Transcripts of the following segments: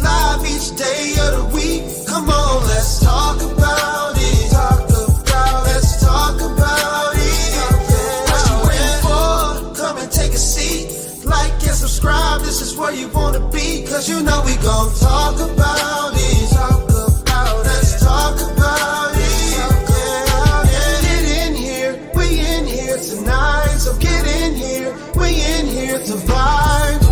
live each day of the week. Come on, let's talk about it. Let's talk about it. What you waiting for? Come and take a seat. Like and subscribe, this is where you wanna be. Cause you know we gon' talk about it. Let's talk about it. Get in here, we in here tonight. So get in here, we in here to vibe.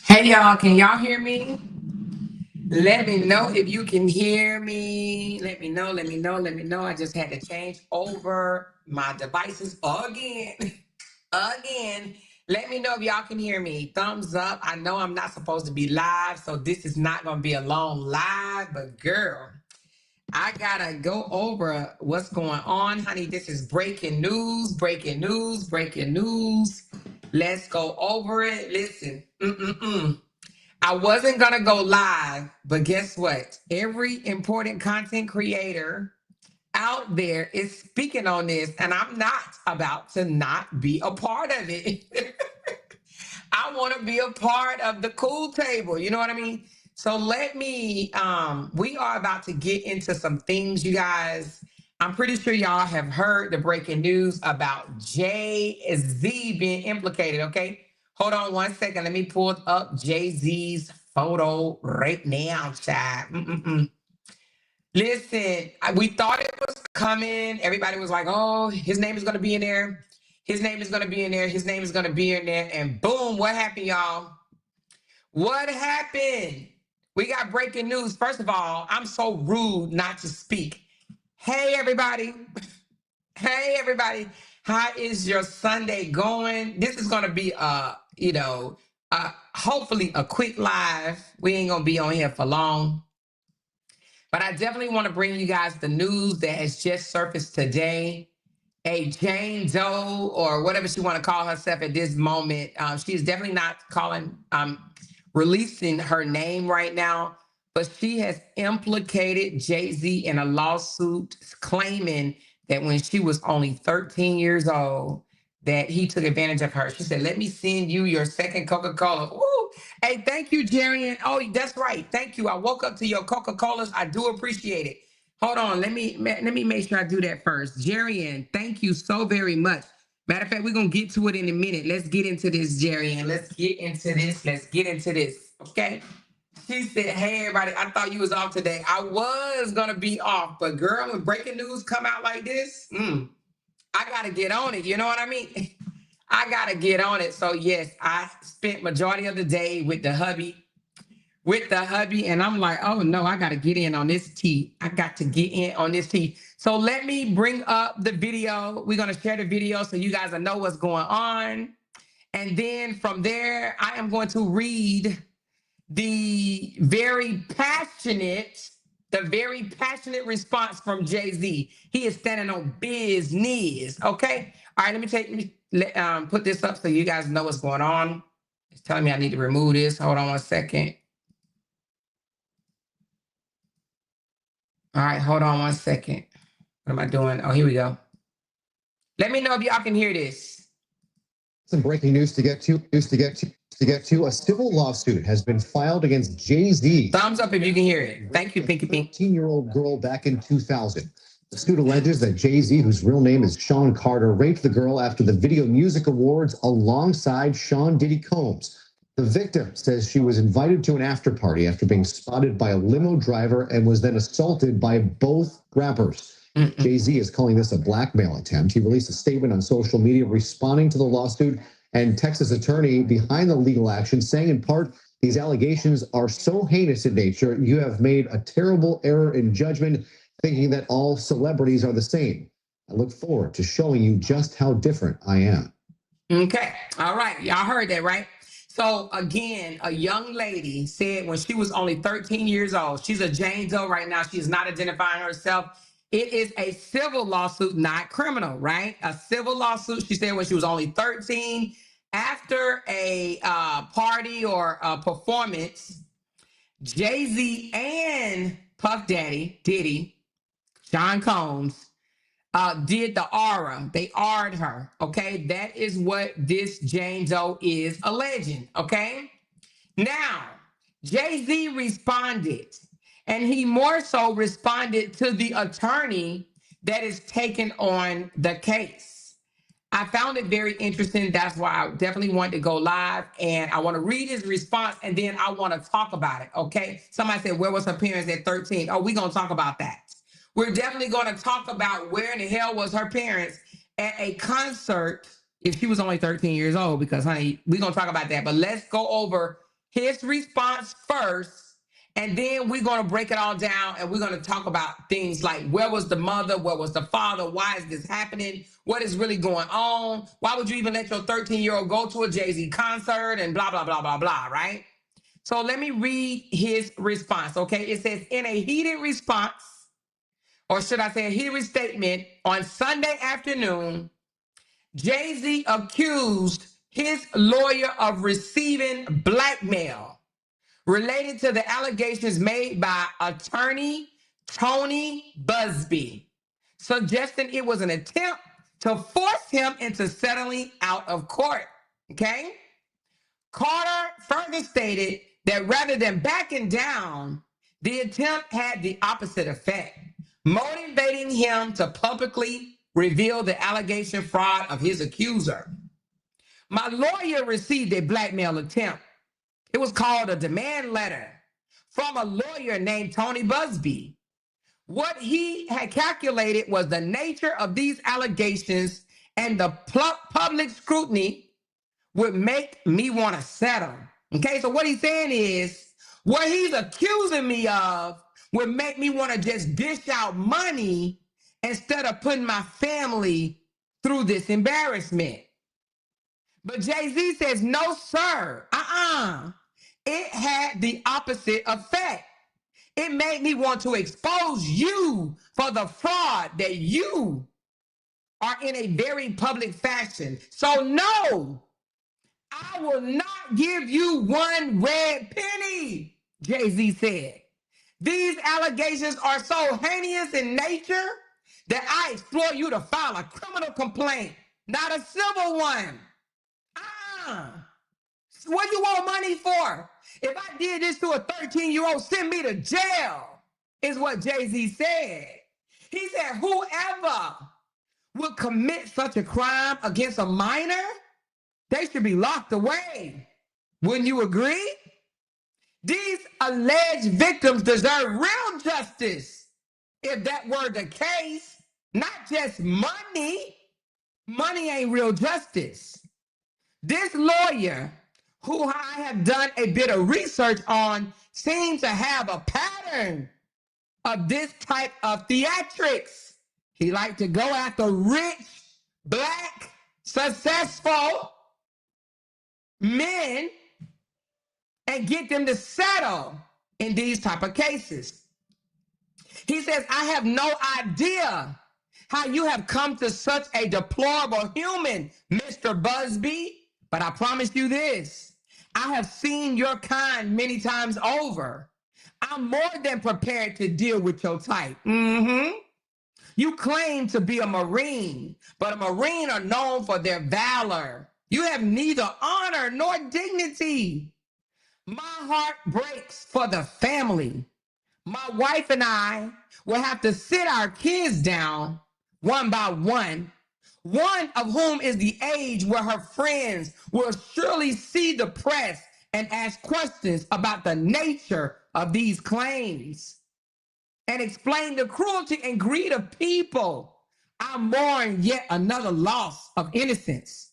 Hey y'all, can y'all hear me? Let me know if you can hear me. Let me know, let me know, let me know. I just had to change over my devices again. Again. Let me know if y'all can hear me. Thumbs up. I know I'm not supposed to be live, so this is not going to be a long live, but girl, I gotta go over what's going on, honey. This is breaking news, breaking news, breaking news. Let's go over it. Listen, I wasn't gonna go live, but guess what? Every important content creator out there is speaking on this, and I'm not about to not be a part of it. I want to be a part of the cool table. You know what I mean? So let me, we are about to get into some things, you guys. I'm pretty sure y'all have heard the breaking news about Jay-Z being implicated, okay? Hold on one second. Let me pull up Jay-Z's photo right now, child. Listen, we thought it was coming. Everybody was like, oh, his name is going to be in there. His name is going to be in there. His name is going to be in there. And boom, what happened, y'all? What happened? We got breaking news. First of all, I'm so rude not to speak. Hey, everybody. Hey, everybody. How is your Sunday going? This is going to be, hopefully a quick live. We ain't going to be on here for long. But I definitely want to bring you guys the news that has just surfaced today. A Jane Doe, or whatever she want to call herself at this moment, she is definitely not releasing her name right now, but she has implicated Jay-Z in a lawsuit claiming that when she was only 13 years old, that he took advantage of her. She said, let me send you your second Coca-Cola. Woo! Hey, thank you, Jerry. Oh, that's right. Thank you. I woke up to your Coca-Colas. I do appreciate it. Hold on. Let me make sure I do that first. Jerry, thank you so very much. Matter of fact, we're going to get to it in a minute. Let's get into this, Jerry, let's get into this. Let's get into this. Okay. She said, hey, everybody, I thought you was off today. I was going to be off, but girl, when breaking news come out like this, I got to get on it. You know what I mean? I got to get on it. So yes, I spent majority of the day with the hubby, and I'm like, oh no, I got to get in on this tea. I got to get in on this tea. So let me bring up the video. We're going to share the video so you guys will know what's going on. And then from there, I am going to read the very passionate response from Jay-Z. He is standing on business. Okay. All right. Let me put this up so you guys know what's going on. It's telling me I need to remove this. Hold on one second. All right. Hold on one second. What am I doing? Oh, here we go. Let me know if y'all can hear this. Some breaking news to get to. A civil lawsuit has been filed against Jay-Z. Thumbs up if you can hear it. Thank you, Pinky Pink. 13-year-old girl back in 2000. The suit alleges that Jay-Z, whose real name is Sean Carter, raped the girl after the Video Music Awards alongside Sean Diddy Combs. The victim says she was invited to an after party after being spotted by a limo driver and was then assaulted by both rappers. Jay-Z is calling this a blackmail attempt. He released a statement on social media responding to the lawsuit, and Texas attorney behind the legal action saying in part, these allegations are so heinous in nature, you have made a terrible error in judgment, thinking that all celebrities are the same. I look forward to showing you just how different I am. Okay. All right. Y'all heard that, right? So again, a young lady said when she was only 13 years old, she's a Jane Doe right now. She's not identifying herself. It is a civil lawsuit, not criminal, right? A civil lawsuit. She said when she was only 13, after a party or a performance, Jay-Z and Puff Daddy, Diddy, Sean Combs, did the aura. They auraed her. Okay. That is what this Jane Doe is alleging. Okay. Now, Jay-Z responded, and he more so responded to the attorney that is taking on the case. I found it very interesting. That's why I definitely wanted to go live, and I want to read his response, and then I want to talk about it. Okay. Somebody said, where was her parents at 13? Oh, we're going to talk about that. We're definitely going to talk about where in the hell was her parents at a concert if she was only 13 years old, because honey, we're going to talk about that. But let's go over his response first, and then we're going to break it all down and we're going to talk about things like where was the mother, where was the father, why is this happening, what is really going on, why would you even let your 13-year-old go to a Jay-Z concert, and blah, blah, blah, blah, blah, right? So let me read his response, okay? It says, in a heated response, or should I say a heated statement, on Sunday afternoon, Jay-Z accused his lawyer of receiving blackmail related to the allegations made by attorney Tony Busby, suggesting it was an attempt to force him into settling out of court. Okay? Carter further stated that rather than backing down, the attempt had the opposite effect, motivating him to publicly reveal the allegation fraud of his accuser. My lawyer received a blackmail attempt. It was called a demand letter from a lawyer named Tony Busby. What he had calculated was the nature of these allegations, and the public scrutiny would make me want to settle. Okay, so what he's saying is, what he's accusing me of would make me want to just dish out money instead of putting my family through this embarrassment. But Jay-Z says, no, sir. It had the opposite effect. It made me want to expose you for the fraud that you are in a very public fashion. So no, I will not give you one red penny, Jay-Z said. These allegations are so heinous in nature that I explore you to file a criminal complaint, not a civil one. What you want money for? If I did this to a 13-year-old, send me to jail, is what Jay-Z said. He said, whoever would commit such a crime against a minor, they should be locked away. Wouldn't you agree? These alleged victims deserve real justice. If that were the case, not just money. Money ain't real justice. This lawyer, who I have done a bit of research on, seems to have a pattern of this type of theatrics. He likes to go after rich, black, successful men and get them to settle in these type of cases. He says, I have no idea how you have come to such a deplorable human, Mr. Busby. But I promise you this, I have seen your kind many times over. I'm more than prepared to deal with your type. You claim to be a Marine, but a Marine are known for their valor. You have neither honor nor dignity. My heart breaks for the family. My wife and I will have to sit our kids down one by one of whom is the age where her friends will surely see the press and ask questions about the nature of these claims and explain the cruelty and greed of people. I mourn yet another loss of innocence.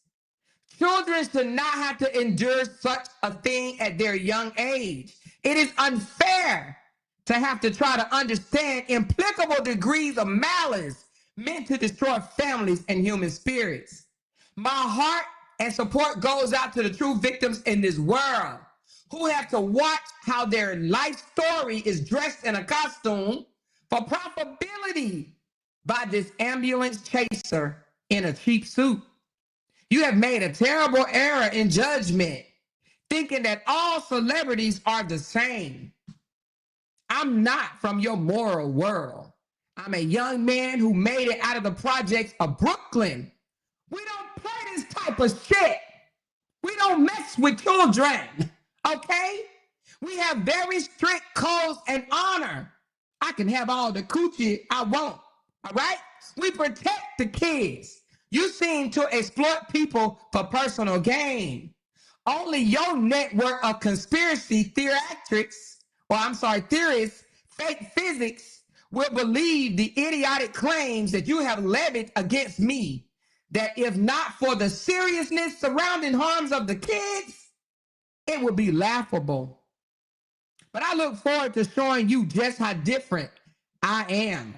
Children should not have to endure such a thing at their young age. It is unfair to have to try to understand implicable degrees of malice meant to destroy families and human spirits. My heart and support goes out to the true victims in this world who have to watch how their life story is dressed in a costume for profitability by this ambulance chaser in a cheap suit. You have made a terrible error in judgment, thinking that all celebrities are the same. I'm not from your moral world. I'm a young man who made it out of the projects of Brooklyn. We don't play this type of shit. We don't mess with children, okay? We have very strict codes and honor. I can have all the coochie I want, all right? We protect the kids. You seem to exploit people for personal gain. Only your network of conspiracy theorists, fake physics, will believe the idiotic claims that you have levied against me, that if not for the seriousness surrounding harms of the kids, it would be laughable. But I look forward to showing you just how different I am.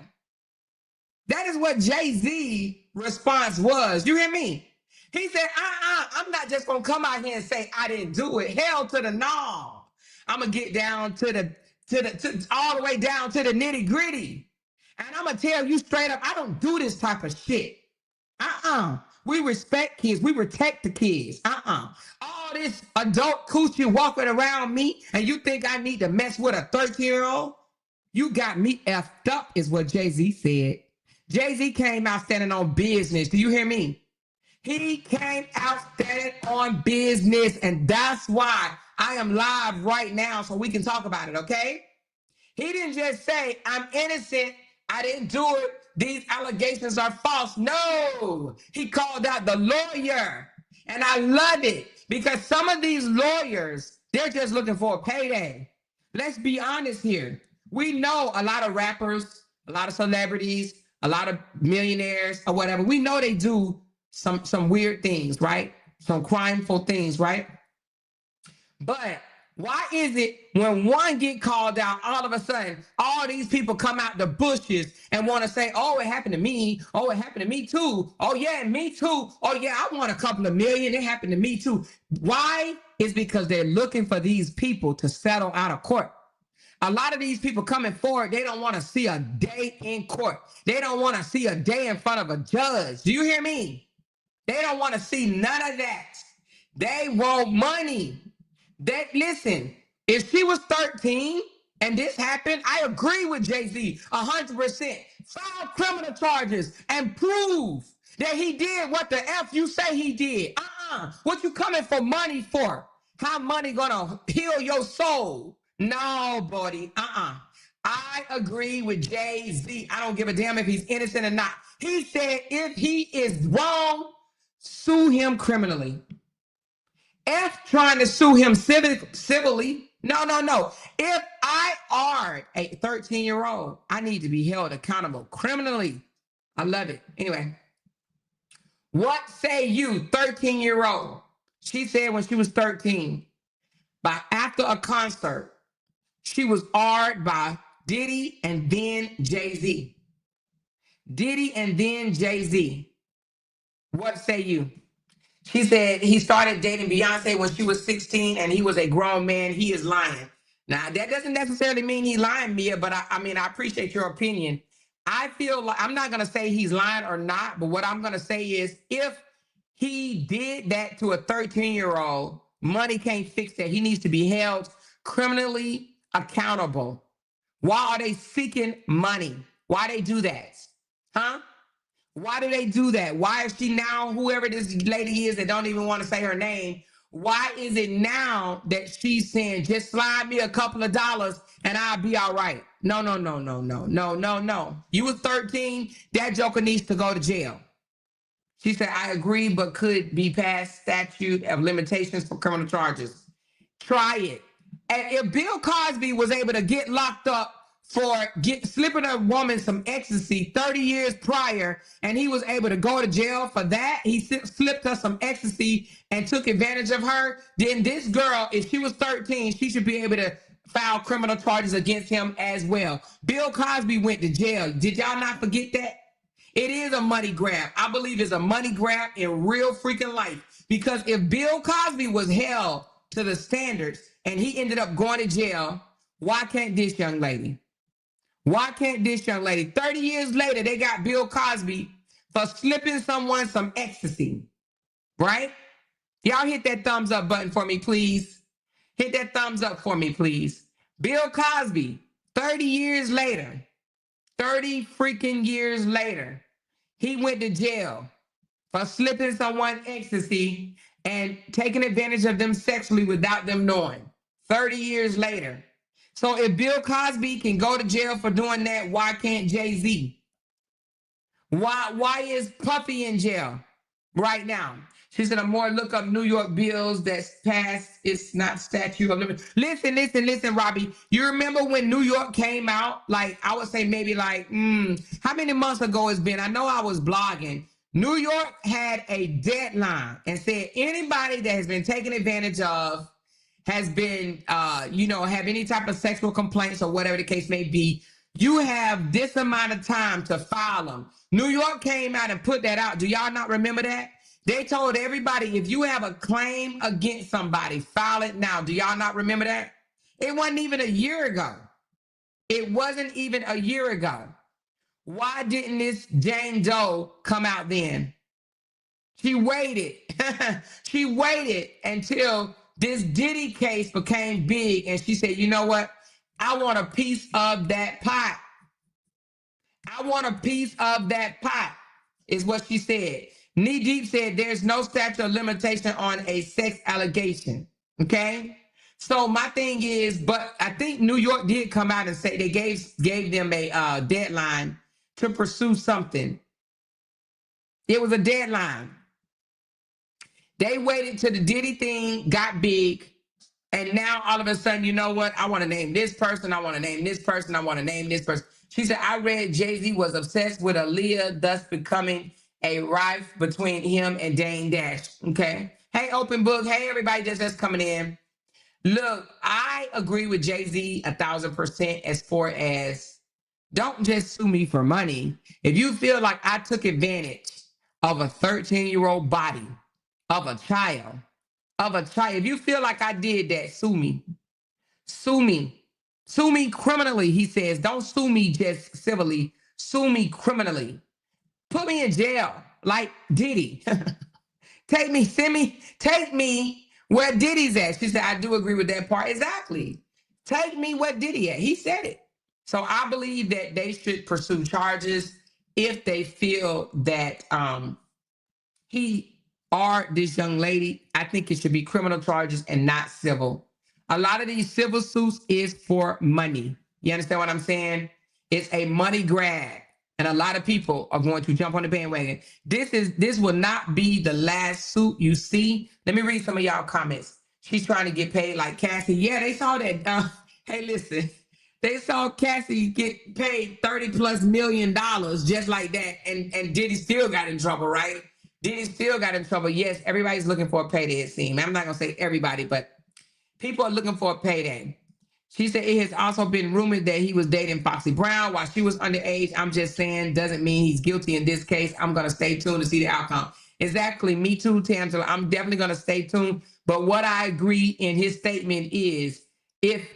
That is what Jay-Z response was. You hear me? He said, I'm not just gonna come out here and say I didn't do it. Hell to the no. I'm gonna get down to all the way down to the nitty-gritty. And I'm gonna tell you straight up, I don't do this type of shit. We respect kids. We protect the kids. All this adult coochie walking around me, and you think I need to mess with a 13-year-old? You got me effed up, is what Jay-Z said. Jay-Z came out standing on business. Do you hear me? He came out standing on business, and that's why I am live right now so we can talk about it, okay? He didn't just say, I'm innocent, I didn't do it, these allegations are false. No, he called out the lawyer, and I love it because some of these lawyers, they're just looking for a payday. Let's be honest here. We know a lot of rappers, a lot of celebrities, a lot of millionaires or whatever. We know they do some weird things, right? Some crimeful things, right? But why is it when one get called out, all of a sudden, all these people come out the bushes and want to say, oh, it happened to me. Oh, it happened to me too. Oh, yeah, me too. Oh, yeah, I want a couple of million. It happened to me too. Why? It's because they're looking for these people to settle out of court. A lot of these people coming forward, they don't want to see a day in court. They don't want to see a day in front of a judge. Do you hear me? They don't want to see none of that. They want money. Listen, if she was 13 and this happened, I agree with Jay-Z 100%. File criminal charges and prove that he did what the F you say he did. What you coming for money for? How money gonna heal your soul? No, buddy. I agree with Jay-Z. I don't give a damn if he's innocent or not. He said if he is wrong, sue him criminally. F trying to sue him civilly. No. If I are a 13-year-old, I need to be held accountable criminally. I love it. Anyway, what say you, 13-year-old? She said when she was 13, after a concert, she was argued by Diddy and then Jay-Z. Diddy and then Jay-Z. What say you? She said he started dating Beyonce when she was 16 and he was a grown man. He is lying. Now, that doesn't necessarily mean he's lying, Mia, but I mean, I appreciate your opinion. I feel like I'm not going to say he's lying or not, but what I'm going to say is if he did that to a 13-year-old, money can't fix that. He needs to be held criminally accountable. Why are they seeking money? Why they do that? Huh? Why do they do that? Why is she now, whoever this lady is that don't even want to say her name, why is it now that she's saying, just slide me a couple of dollars and I'll be all right? No. You was 13, that joker needs to go to jail. She said, I agree, but could be past statute of limitations for criminal charges. Try it. And if Bill Cosby was able to get locked up for slipping a woman some ecstasy 30 years prior, and he was able to go to jail for that, he slipped her some ecstasy and took advantage of her, then this girl, if she was 13, she should be able to file criminal charges against him as well. Bill Cosby went to jail. Did y'all not forget that? It is a money grab. I believe it's a money grab in real freaking life. Because if Bill Cosby was held to the standards and he ended up going to jail, why can't this young lady? Why can't this young lady? 30 years later, they got Bill Cosby for slipping someone some ecstasy, right? Y'all hit that thumbs up button for me, please. Hit that thumbs up for me, please. Bill Cosby, 30 years later, 30 freaking years later, he went to jail for slipping someone ecstasy and taking advantage of them sexually without them knowing. 30 years later. So if Bill Cosby can go to jail for doing that, why can't Jay-Z? Why is Puffy in jail right now? She said, I'm more look up New York bills that's passed. It's not statute of limits. Listen, Robbie. You remember when New York came out? Like, I would say maybe like, how many months ago it's been? I know I was blogging. New York had a deadline and said anybody that has been taken advantage of has been, have any type of sexual complaints or whatever the case may be, you have this amount of time to file them. New York came out and put that out. Do y'all not remember that? They told everybody, if you have a claim against somebody, file it now. Do y'all not remember that? It wasn't even a year ago. It wasn't even a year ago. Why didn't this Jane Doe come out then? She waited. She waited until this Diddy case became big, and she said, you know what? I want a piece of that pie. I want a piece of that pie, is what she said. Knee Deep said there's no statute of limitation on a sex allegation. Okay? So my thing is, but I think New York did come out and say they gave them a deadline to pursue something. It was a deadline. They waited till the Diddy thing got big, and now all of a sudden, you know what? I want to name this person. I want to name this person. I want to name this person. She said, I read Jay-Z was obsessed with Aaliyah, thus becoming a rife between him and Dame Dash. Okay. Hey, Open Book. Hey, everybody just coming in. Look, I agree with Jay-Z 1,000% as far as don't just sue me for money. If you feel like I took advantage of a 13-year-old body, of a child, if you feel like I did that, sue me. Sue me. Sue me criminally, he says. Don't sue me just civilly. Sue me criminally. Put me in jail like Diddy. Take me where Diddy's at. She said, I do agree with that part. Exactly. Take me where Diddy at. He said it. So I believe that they should pursue charges if they feel that he or this young lady. I think it should be criminal charges and not civil. A lot of these civil suits is for money. You understand what I'm saying? It's a money grab. And a lot of people are going to jump on the bandwagon. This will not be the last suit you see. Let me read some of y'all comments. She's trying to get paid like Cassie. Yeah, they saw that. Hey, listen. They saw Cassie get paid $30+ million just like that. And Diddy still got in trouble, right? Diddy still got in trouble. Yes, everybody's looking for a payday, it seems. I'm not going to say everybody, but people are looking for a payday. She said it has also been rumored that he was dating Foxy Brown while she was underage. I'm just saying, doesn't mean he's guilty in this case. I'm going to stay tuned to see the outcome. Exactly. Me too, Tangela. I'm definitely going to stay tuned. But what I agree in his statement is if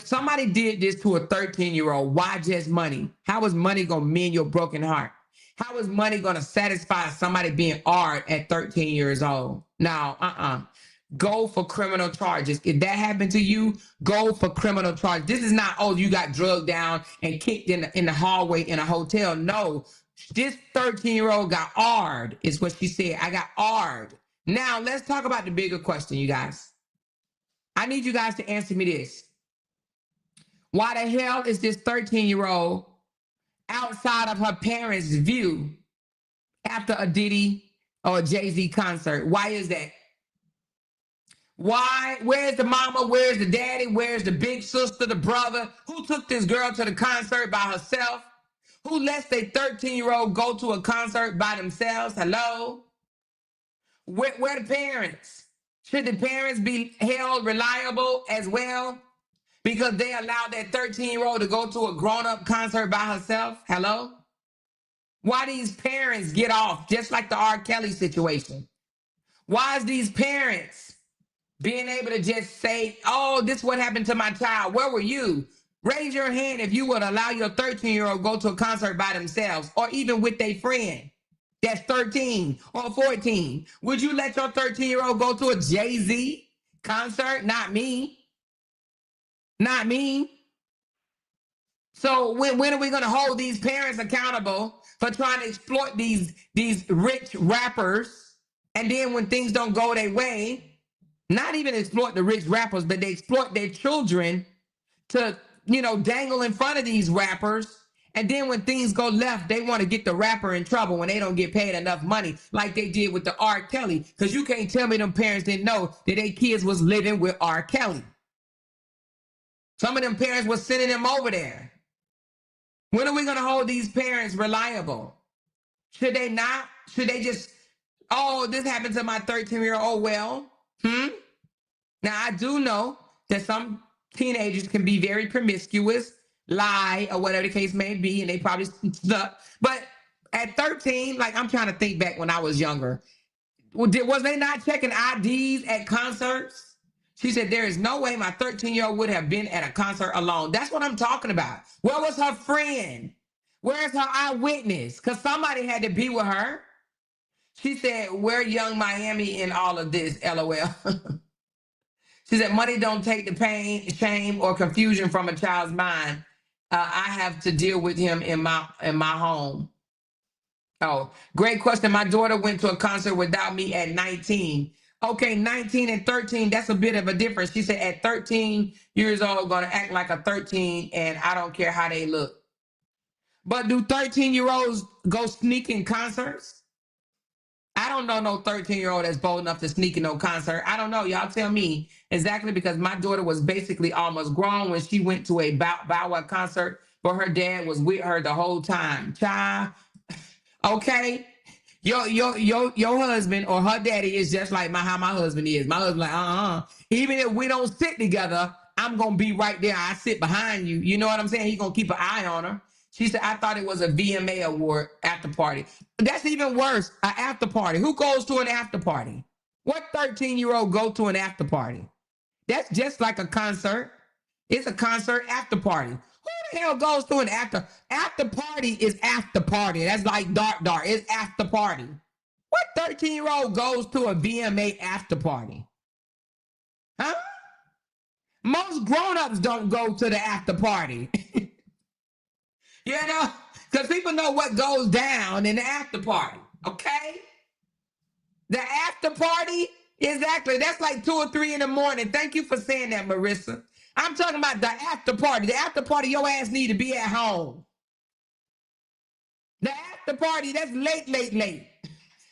somebody did this to a 13-year-old, why just money? How is money going to mend your broken heart? How is money going to satisfy somebody being hard at 13 years old? No, Go for criminal charges. If that happened to you, go for criminal charges. This is not, oh, you got drugged down and kicked in the hallway in a hotel. No, this 13-year-old got AR'd, is what she said. I got AR'd. Now, let's talk about the bigger question, you guys. I need you guys to answer me this. Why the hell is this 13-year-old outside of her parents' view after a Diddy or a Jay-Z concert? Why is that? Why? Where's the mama? Where's the daddy? Where's the big sister, the brother? Who took this girl to the concert by herself? Who lets a 13-year-old go to a concert by themselves? Hello? Where the parents? Should the parents be held reliable as well? Because they allowed that 13-year-old to go to a grown-up concert by herself? Hello? Why these parents get off, just like the R. Kelly situation? Why is these parents being able to just say, oh, this is what happened to my child? Where were you? Raise your hand if you would allow your 13-year-old go to a concert by themselves or even with their friend that's 13 or 14. Would you let your 13-year-old go to a Jay-Z concert? Not me. Not me. So when are we going to hold these parents accountable for trying to exploit these rich rappers? And then when things don't go their way, not even exploit the rich rappers, but they exploit their children to, dangle in front of these rappers. And then when things go left, they want to get the rapper in trouble when they don't get paid enough money, like they did with the R. Kelly. Because you can't tell me them parents didn't know that their kids was living with R. Kelly. Some of them parents were sending them over there. When are we going to hold these parents reliable? Should they not? Should they just, oh, this happened to my 13-year-old? Well, Now, I do know that some teenagers can be very promiscuous, lie, or whatever the case may be, and they probably stuck. But at 13, like I'm trying to think back when I was younger, was they not checking IDs at concerts? She said, there is no way my 13-year-old would have been at a concert alone. That's what I'm talking about. Where was her friend? Where's her eyewitness? Because somebody had to be with her. She said, where Young Miami in all of this, LOL. She said, money don't take the pain, shame, or confusion from a child's mind. I have to deal with him in my home. Oh, great question. My daughter went to a concert without me at 19. Okay, 19 and 13, that's a bit of a difference. She said at 13 years old, gonna act like a 13, and I don't care how they look. But do 13-year-olds go sneak in concerts? I don't know no 13-year-old that's bold enough to sneak in no concert. I don't know. Y'all tell me exactly, because my daughter was basically almost grown when she went to a Bow Wow concert, but her dad was with her the whole time. Child, okay? Your husband or her daddy is just like how my husband is. My husband like, even if we don't sit together, I'm gonna be right there. I sit behind you. You know what I'm saying? He's gonna keep an eye on her. She said, I thought it was a VMA award after party. That's even worse, an after party. Who goes to an after party? What 13-year-old go to an after party? That's just like a concert. It's a concert after party. Who the hell goes to an after party is after party. That's like dark. It's after party. What 13-year-old goes to a VMA after party? Huh? Most grown-ups don't go to the after party. You know? Because people know what goes down in the after party. Okay? The after party, exactly. That's like 2 or 3 in the morning. Thank you for saying that, Marissa. I'm talking about the after party. The after party, your ass need to be at home. The after party, that's late.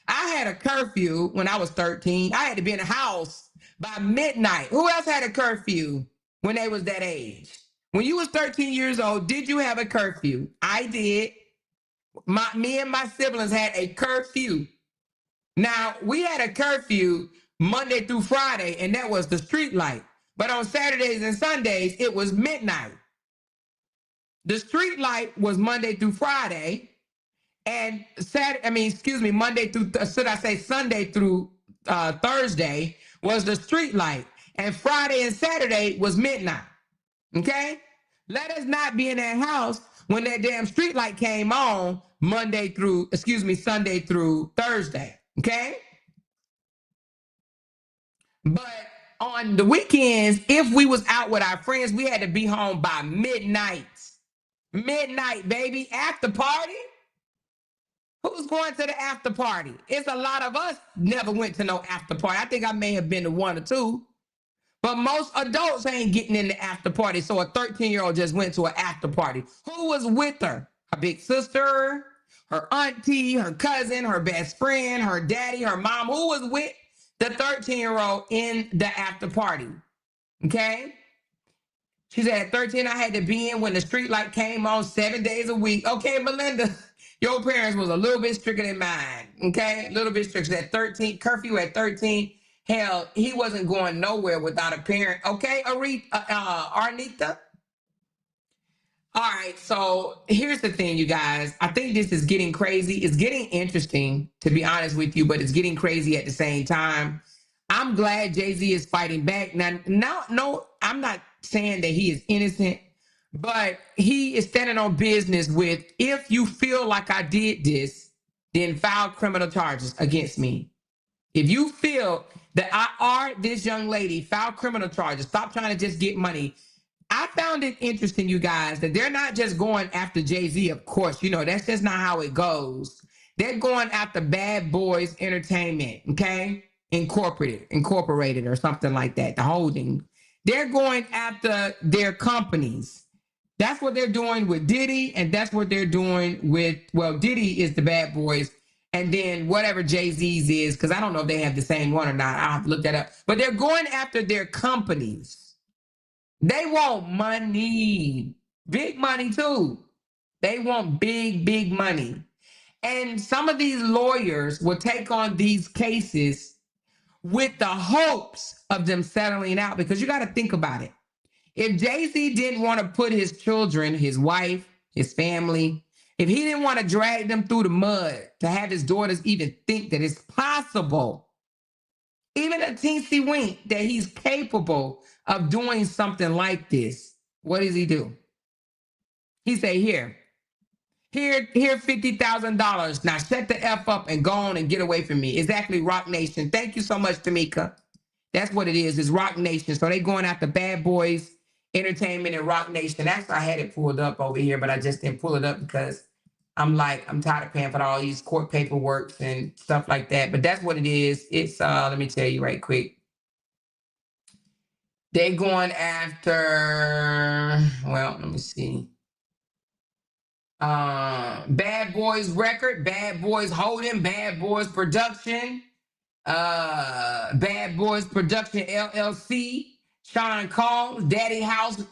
I had a curfew when I was 13. I had to be in the house by midnight. Who else had a curfew when they was that age? When you was 13 years old, did you have a curfew? I did. Me and my siblings had a curfew. Now, we had a curfew Monday through Friday, and that was the street light. But on Saturdays and Sundays, it was midnight. The street light was Monday through Friday, and Monday through, should I say Sunday through Thursday was the street light, and Friday and Saturday was midnight. Okay? Let us not be in that house when that damn street light came on Sunday through Thursday. Okay? But on the weekends, if we was out with our friends, we had to be home by midnight. Midnight, baby. After party? Who's going to the after party? It's a lot of us never went to no after party. I think I may have been to 1 or 2. But most adults ain't getting in the after party. So a 13-year-old just went to an after party. Who was with her? Her big sister, her auntie, her cousin, her best friend, her daddy, her mom. Who was with the 13-year-old in the after party? Okay? She said at 13, I had to be in when the street light came on 7 days a week. Okay, Melinda, your parents was a little bit stricter than mine. Okay? A little bit stricter. At 13, curfew at 13. Hell, he wasn't going nowhere without a parent. Okay, Arnita? All right, so here's the thing, you guys. I think this is getting crazy. It's getting interesting, to be honest with you, but it's getting crazy at the same time. I'm glad Jay-Z is fighting back. Now, no, I'm not saying that he is innocent, but he is standing on business with, if you feel like I did this, then file criminal charges against me. If you feel that I are this young lady, file criminal charges. Stop trying to just get money. I found it interesting, you guys, that they're not just going after Jay-Z, of course. You know, that's just not how it goes. They're going after Bad Boys Entertainment, okay? Incorporated or something like that, the holding. They're going after their companies. That's what they're doing with Diddy, and that's what they're doing with, well, Diddy is the Bad Boys, and then whatever Jay-Z's is, because I don't know if they have the same one or not. I'll have to look that up. But they're going after their companies. They want money, big money too. They want big money. And some of these lawyers will take on these cases with the hopes of them settling out. Because you got to think about it. If Jay-Z didn't want to put his children, his wife, his family, if he didn't want to drag them through the mud to have his daughters even think that it's possible, even a teensy wink that he's capable of doing something like this, what does he do? He say, here $50,000. Now shut the F up and go on and get away from me. Exactly, Rock Nation. Thank you so much, Tamika. That's what it is. It's Rock Nation. So they going after Bad Boys Entertainment and Rock Nation. Actually, I had it pulled up over here, but I just didn't pull it up because I'm tired of paying for all these court paperwork and stuff like that. But that's what it is. It's let me tell you right quick. They going after, well, let me see. Bad Boys Record, Bad Boys Holding, Bad Boys Production, Bad Boys Production LLC, Sean Combs, Daddy House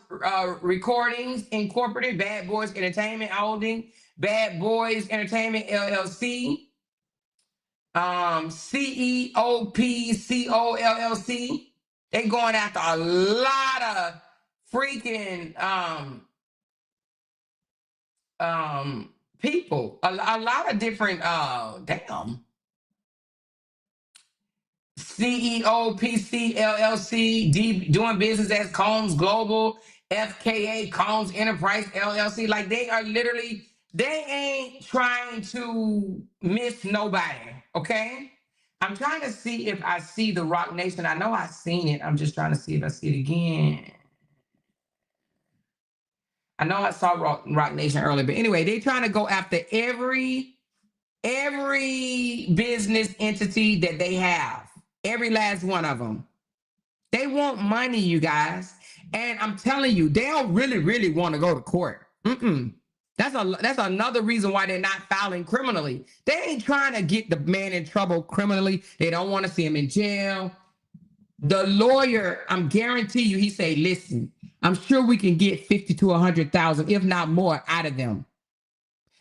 Recordings Incorporated, Bad Boys Entertainment Holding, Bad Boys Entertainment LLC, CEOPCO LLC. They going after a lot of freaking people, a lot of different CEO PC LLC, doing business as Combs Global, FKA Combs Enterprise LLC. Like they are literally, they ain't trying to miss nobody. Okay, I'm trying to see if I see the Rock Nation. I know I've seen it. I'm just trying to see if I see it again. I know I saw Rock Nation earlier, but anyway, they trying to go after every business entity that they have, every last one of them. They want money, you guys, and I'm telling you, they don't really want to go to court. That's another reason why they're not filing criminally. They ain't trying to get the man in trouble criminally. They don't want to see him in jail. The lawyer, I'm guarantee you, he say, listen, I'm sure we can get 50 to 100,000, if not more, out of them.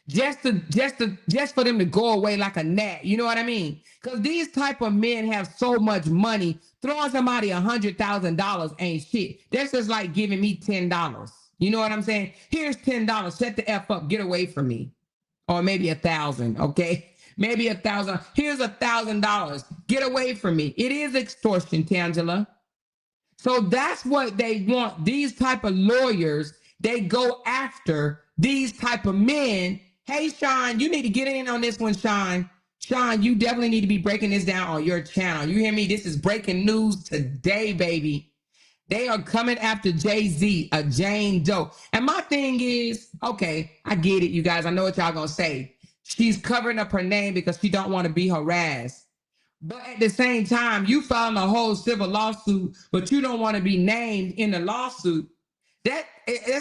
Just for them to go away like a gnat. You know what I mean? Because these type of men have so much money. Throwing somebody $100,000 ain't shit. That's just like giving me $10. You know what I'm saying? Here's $10. Shut the F up. Get away from me. Or maybe 1,000. Okay. Maybe 1,000. Here's $1,000. Get away from me. It is extortion, Tangela. So that's what they want. These type of lawyers, they go after these type of men. Hey, Sean, you need to get in on this one, Sean. Sean, you definitely need to be breaking this down on your channel. You hear me? This is breaking news today, baby. They are coming after Jay-Z, a Jane Doe. And my thing is, okay, I get it, you guys. I know what y'all gonna say. She's covering up her name because she don't want to be harassed. But at the same time, you filed a whole civil lawsuit, but you don't want to be named in the lawsuit. That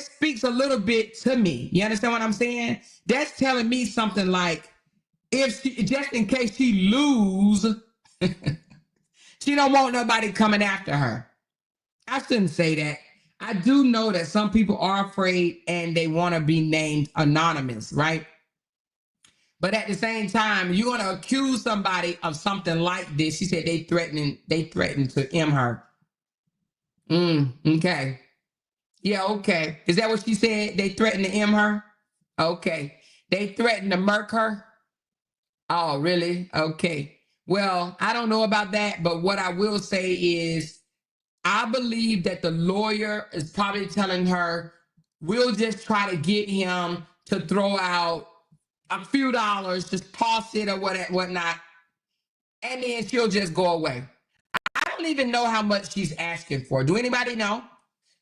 speaks a little bit to me. You understand what I'm saying? That's telling me something like, if she, just in case she lose, she don't want nobody coming after her. I shouldn't say that. I do know that some people are afraid and they want to be named anonymous, right? But at the same time, you want to accuse somebody of something like this. She said they threatened to M her. Okay. Yeah, okay. Is that what she said? They threatened to M her? Okay. They threatened to murk her? Oh, really? Okay. Well, I don't know about that, but what I will say is I believe that the lawyer is probably telling her, we'll just try to get him to throw out a few dollars, just toss it or whatnot, and then she'll just go away. I don't even know how much she's asking for. Do anybody know?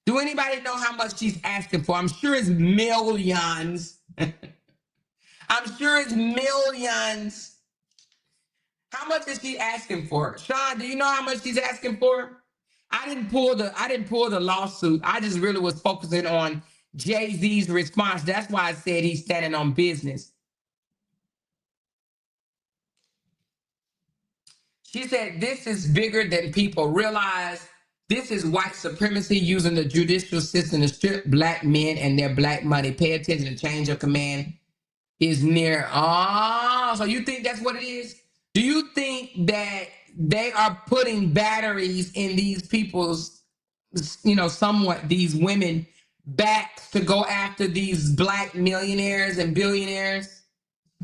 Do anybody know how much she's asking for? I'm sure it's millions. I'm sure it's millions. How much is she asking for? Sean, do you know how much she's asking for? I didn't pull the lawsuit. I just really was focusing on Jay-Z's response. That's why I said he's standing on business. She said, this is bigger than people realize. This is white supremacy using the judicial system to strip black men and their black money. Pay attention, the change of command is near. Oh, so you think that's what it is? Do you think that they are putting batteries in these people's, somewhat these women backs to go after these black millionaires and billionaires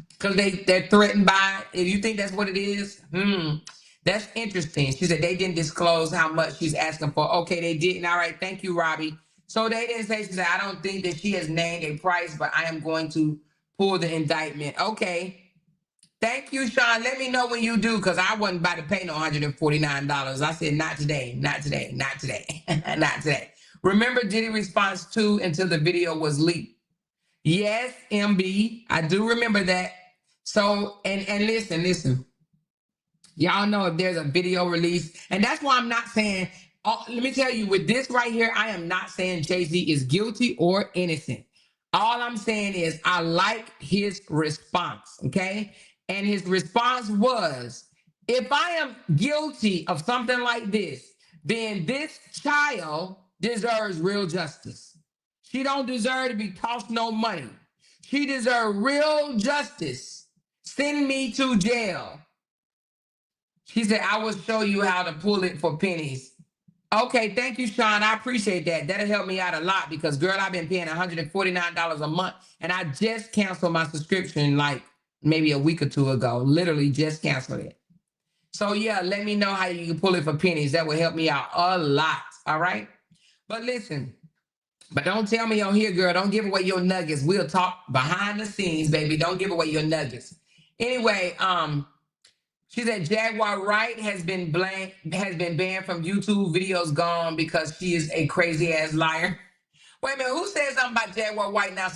because they're threatened by it. If you think that's what it is, that's interesting. She said they didn't disclose how much she's asking for. Okay, they didn't. All right, thank you, Robbie. So they didn't say. She said, I don't think that she has named a price, but I am going to pull the indictment. Okay. Thank you, Sean. Let me know when you do, because I wasn't about to pay no $149. I said, not today, not today, not today, not today. Remember Diddy response 2 until the video was leaked. Yes, MB, I do remember that. So, and listen. Y'all know if there's a video release, and that's why I'm not saying, let me tell you, with this right here, I am not saying Jay-Z is guilty or innocent. All I'm saying is I like his response, okay? And his response was, if I am guilty of something like this, then this child deserves real justice. She don't deserve to be tossed no money. She deserves real justice. Send me to jail. She said, I will show you how to pull it for pennies. Okay, thank you, Sean. I appreciate that. That'll help me out a lot because, girl, I've been paying $149 a month, and I just canceled my subscription like maybe a week or two ago. Literally just canceled it. So, yeah, let me know how you can pull it for pennies. That will help me out a lot, all right? But listen, but don't tell me on here, girl. Don't give away your nuggets. We'll talk behind the scenes, baby. Don't give away your nuggets. Anyway, she said Jaguar Wright has been banned from YouTube videos gone because she is a crazy ass liar. Wait a minute, who said something about Jaguar Wright? Now,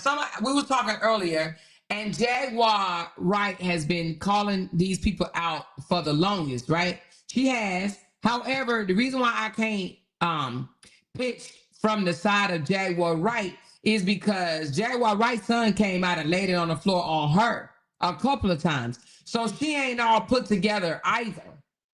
we was talking earlier, and Jaguar Wright has been calling these people out for the longest, right? She has. However, the reason why I can't pitch from the side of Jaguar Wright is because Jaguar Wright's son came out and laid it on the floor on her a couple of times. So she ain't all put together either.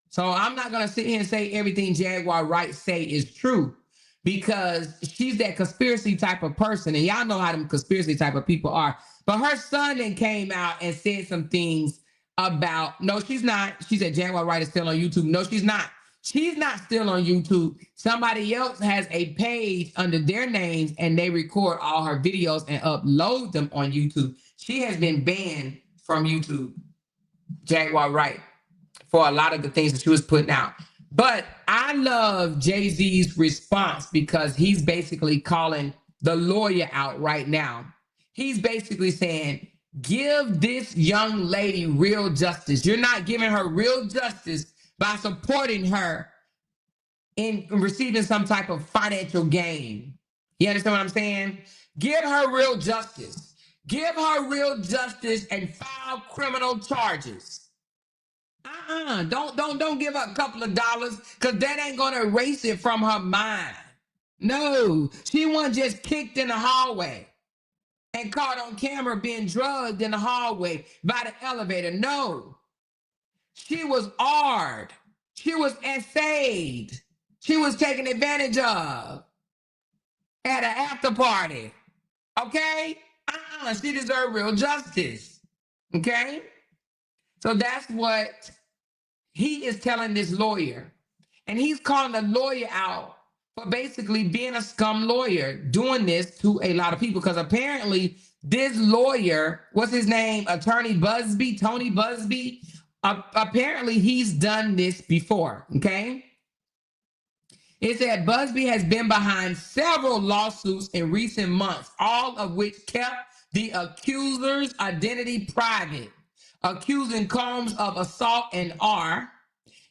So I'm not going to sit here and say everything Jaguar Wright say is true because she's that conspiracy type of person. And y'all know how them conspiracy type of people are. But her son then came out and said some things about, no, she's not. She said Jaguar Wright is still on YouTube. No, she's not. She's not still on YouTube. Somebody else has a page under their names and they record all her videos and upload them on YouTube. She has been banned from YouTube, Jaguar Wright, for a lot of the things that she was putting out. But I love Jay-Z's response because he's basically calling the lawyer out right now. He's basically saying, give this young lady real justice. You're not giving her real justice by supporting her in receiving some type of financial gain. You understand what I'm saying? Give her real justice. Give her real justice and file criminal charges. Don't give her a couple of dollars because that ain't gonna erase it from her mind. No, she wasn't just kicked in the hallway and caught on camera being drugged in the hallway by the elevator. No, she was AR'd. She was essayed. She was taken advantage of at an after party. Okay? She deserved real justice. Okay? So that's what he is telling this lawyer. And he's calling the lawyer out for basically being a scum lawyer, doing this to a lot of people. Because apparently this lawyer, what's his name? Tony Busby. Apparently he's done this before, okay? It said Busby has been behind several lawsuits in recent months, all of which kept the accuser's identity private, accusing Combs of assault and R.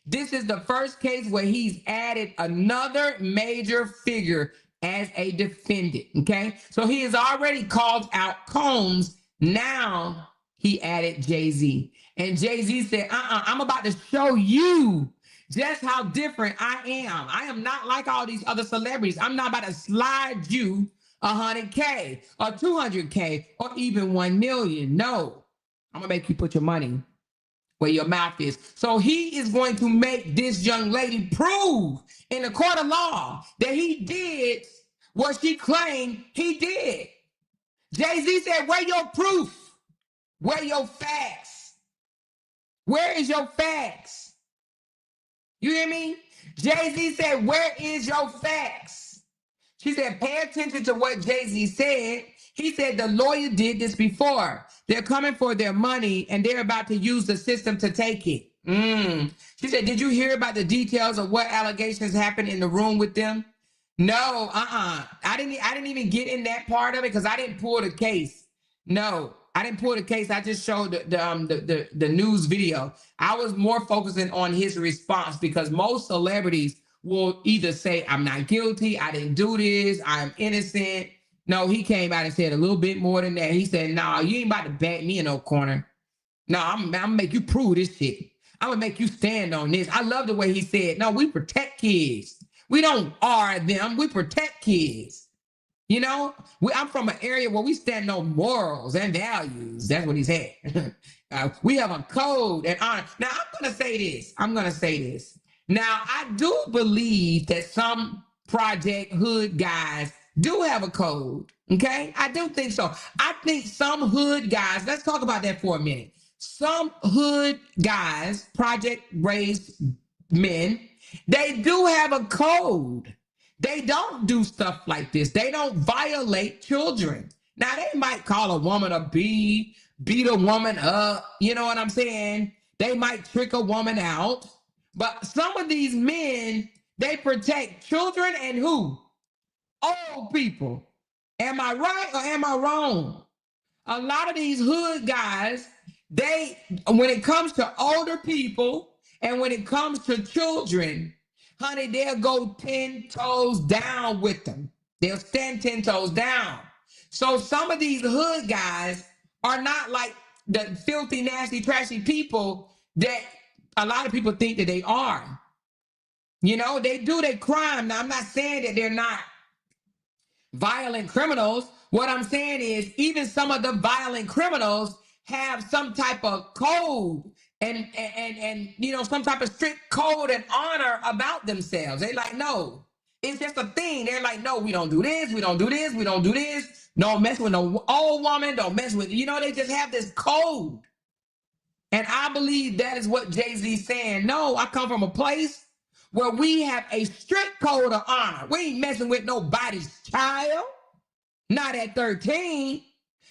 This is the first case where he's added another major figure as a defendant, okay? So he has already called out Combs. Now he added Jay-Z. And Jay-Z said, I'm about to show you just how different I am. I am not like all these other celebrities. I'm not about to slide you $100K or $200K or even 1 million. No, I'm gonna make you put your money where your mouth is. So he is going to make this young lady prove in the court of law that he did what she claimed he did. Jay-Z said, where your proof? Where your facts? Where is your facts? You hear me? Jay-Z said, where is your facts? She said, pay attention to what Jay-Z said. He said the lawyer did this before. They're coming for their money and they're about to use the system to take it. She said, did you hear about the details of what allegations happened in the room with them? No, I didn't even get in that part of it because I didn't pull the case. No, I didn't pull the case. I just showed the news video. I was more focusing on his response because most celebrities will either say, I'm not guilty, I didn't do this, I'm innocent. No, he came out and said a little bit more than that. He said, nah, you ain't about to back me in no corner. No, I'm gonna make you prove this shit. I'm gonna make you stand on this. I love the way he said, no, we protect kids. We don't R them, we protect kids. You know, I'm from an area where we stand on morals and values. That's what he said. We have a code and honor. Now, I'm going to say this. Now, I do believe that some Project Hood guys do have a code. Okay. I do think so. I think some hood guys, let's talk about that for a minute. Some hood guys, project raised men, they do have a code. They don't do stuff like this. They don't violate children. Now, they might call a woman a B, beat a woman up. You know what I'm saying? They might trick a woman out. But some of these men, they protect children and who? Old people. Am I right or am I wrong? A lot of these hood guys, when it comes to older people and when it comes to children, honey, they'll go 10 toes down with them. They'll stand 10 toes down. So some of these hood guys are not like the filthy, nasty, trashy people that a lot of people think that they are. You know, they do their crime. Now, I'm not saying that they're not violent criminals. What I'm saying is even some of the violent criminals have some type of code and you know, some type of strict code and honor about themselves. They like, no, it's just a thing. They're like, no, we don't do this, we don't do this, we don't do this. Don't mess with no old woman, don't mess with, you know, they just have this code. And I believe that is what Jay-Z's saying. No, I come from a place where we have a strict code of honor. We ain't messing with nobody's child. Not at 13.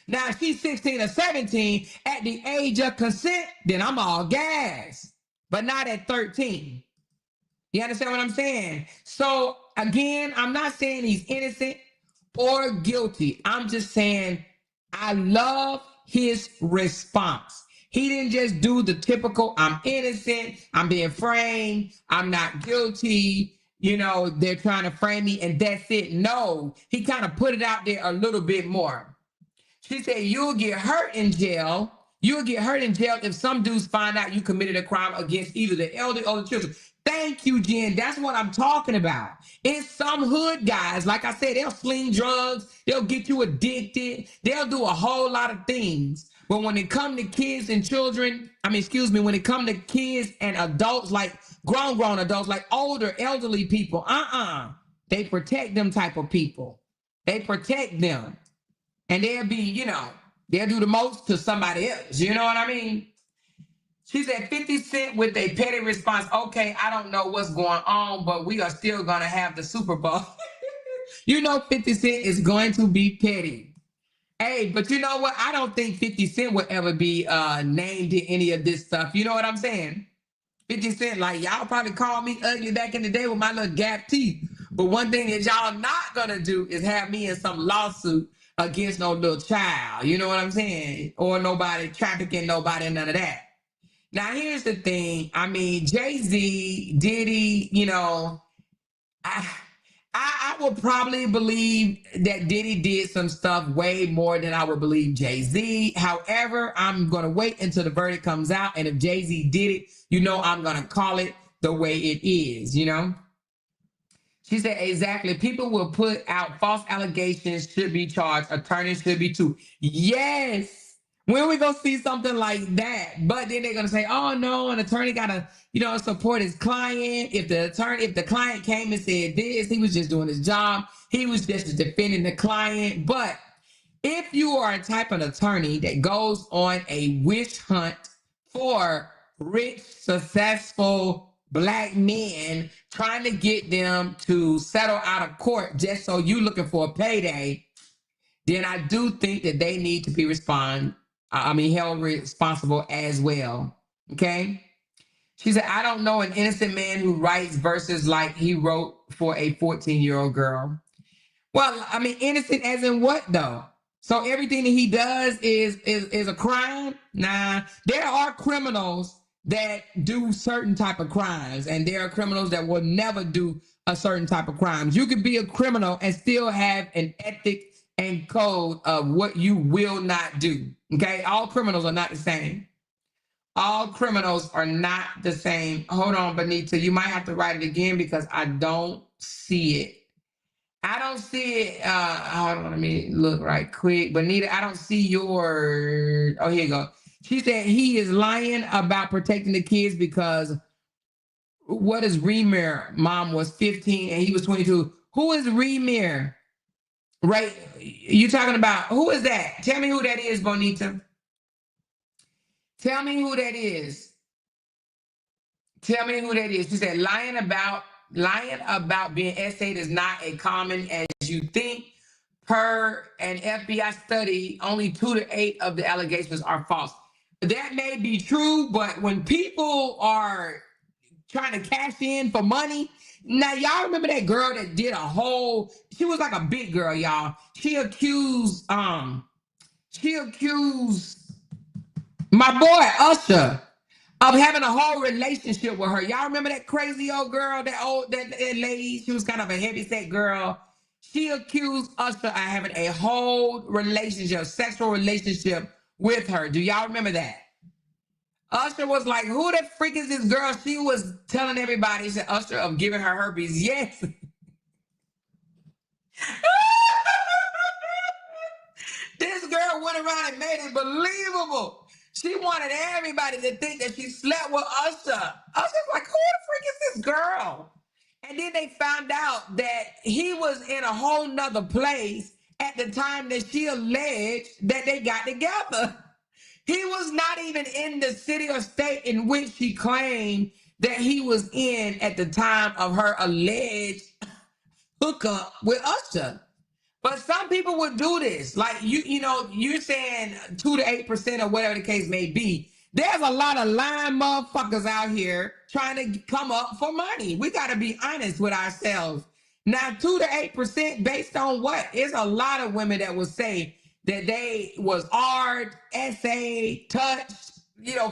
Now, if she's 16 or 17, at the age of consent, then I'm all gas. But not at 13. You understand what I'm saying? So, again, I'm not saying he's innocent or guilty. I'm just saying I love his response. He didn't just do the typical, I'm innocent, I'm being framed, I'm not guilty, you know, they're trying to frame me and that's it. No, he kind of put it out there a little bit more. She said, you'll get hurt in jail. You'll get hurt in jail if some dudes find out you committed a crime against either the elder or the children. Thank you, Jen. That's what I'm talking about. It's some hood guys, like I said, they'll sling drugs, they'll get you addicted, they'll do a whole lot of things. But when it comes to kids and children, when it comes to kids and adults, like grown adults, like older, elderly people, they protect them type of people. They protect them. And they'll be, you know, they'll do the most to somebody else. You know what I mean? She said 50 Cent with a petty response. Okay, I don't know what's going on, but we are still going to have the Super Bowl. You know 50 Cent is going to be petty. Hey, but you know what? I don't think 50 Cent would ever be named in any of this stuff. You know what I'm saying? 50 Cent, like, y'all probably called me ugly back in the day with my little gap teeth. But one thing that y'all not going to do is have me in some lawsuit against no little child. You know what I'm saying? Or nobody trafficking nobody, none of that. Now, here's the thing. I mean, Jay-Z, Diddy, you know, I would probably believe that Diddy did some stuff way more than I would believe Jay-Z. However, I'm going to wait until the verdict comes out. And if Jay-Z did it, you know, I'm going to call it the way it is, you know? She said, exactly. People will put out false allegations, should be charged. Attorneys should be too. Yes. When we go see something like that, but then they're gonna say, "Oh no, an attorney gotta, you know, support his client." If the client came and said this, he was just doing his job. He was just defending the client. But if you are a type of attorney that goes on a witch hunt for rich, successful black men trying to get them to settle out of court just so you looking for a payday, then I do think that they need to be held responsible as well. Okay. She said, I don't know an innocent man who writes verses like he wrote for a 14-year-old girl. Well, I mean, innocent as in what though? So everything that he does is a crime? Nah, there are criminals that do certain type of crimes, and there are criminals that will never do a certain type of crimes. You could be a criminal and still have an ethic and code of what you will not do. Okay, all criminals are not the same. All criminals are not the same. Hold on, Benita, you might have to write it again because I don't see it. I don't see it. Hold on, let me look right quick. Bonita, I don't see your. Oh, here you go. She said he is lying about protecting the kids because what is Remir? Mom was 15 and he was 22. Who is Remir? Right? You talking about who is that? Tell me who that is, Bonita. Tell me who that is. Tell me who that is. She said lying about being essayed is not as common as you think. Per an FBI study, only 2 to 8 of the allegations are false. That may be true, but when people are trying to cash in for money, now y'all remember that girl that did she was like a big girl, y'all. She accused my boy Usher of having a whole relationship with her. Y'all remember that crazy old girl, that lady? She was kind of a heavyset girl. She accused Usher of having a whole relationship, sexual relationship with her. Do y'all remember that? Usher was like, who the freak is this girl? She was telling everybody, she said, Usher of giving her herpes. Yes. This girl went around and made it believable. She wanted everybody to think that she slept with Usher. Usher's like, who the freak is this girl? And then they found out that he was in a whole nother place at the time that she alleged that they got together. He was not even in the city or state in which she claimed that he was in at the time of her alleged hookup with Usher. But some people would do this. Like you're saying 2 to 8% or whatever the case may be. There's a lot of lying motherfuckers out here trying to come up for money. We got to be honest with ourselves. Now, 2 to 8% based on what? It's a lot of women that will say that they was art, essay, touched,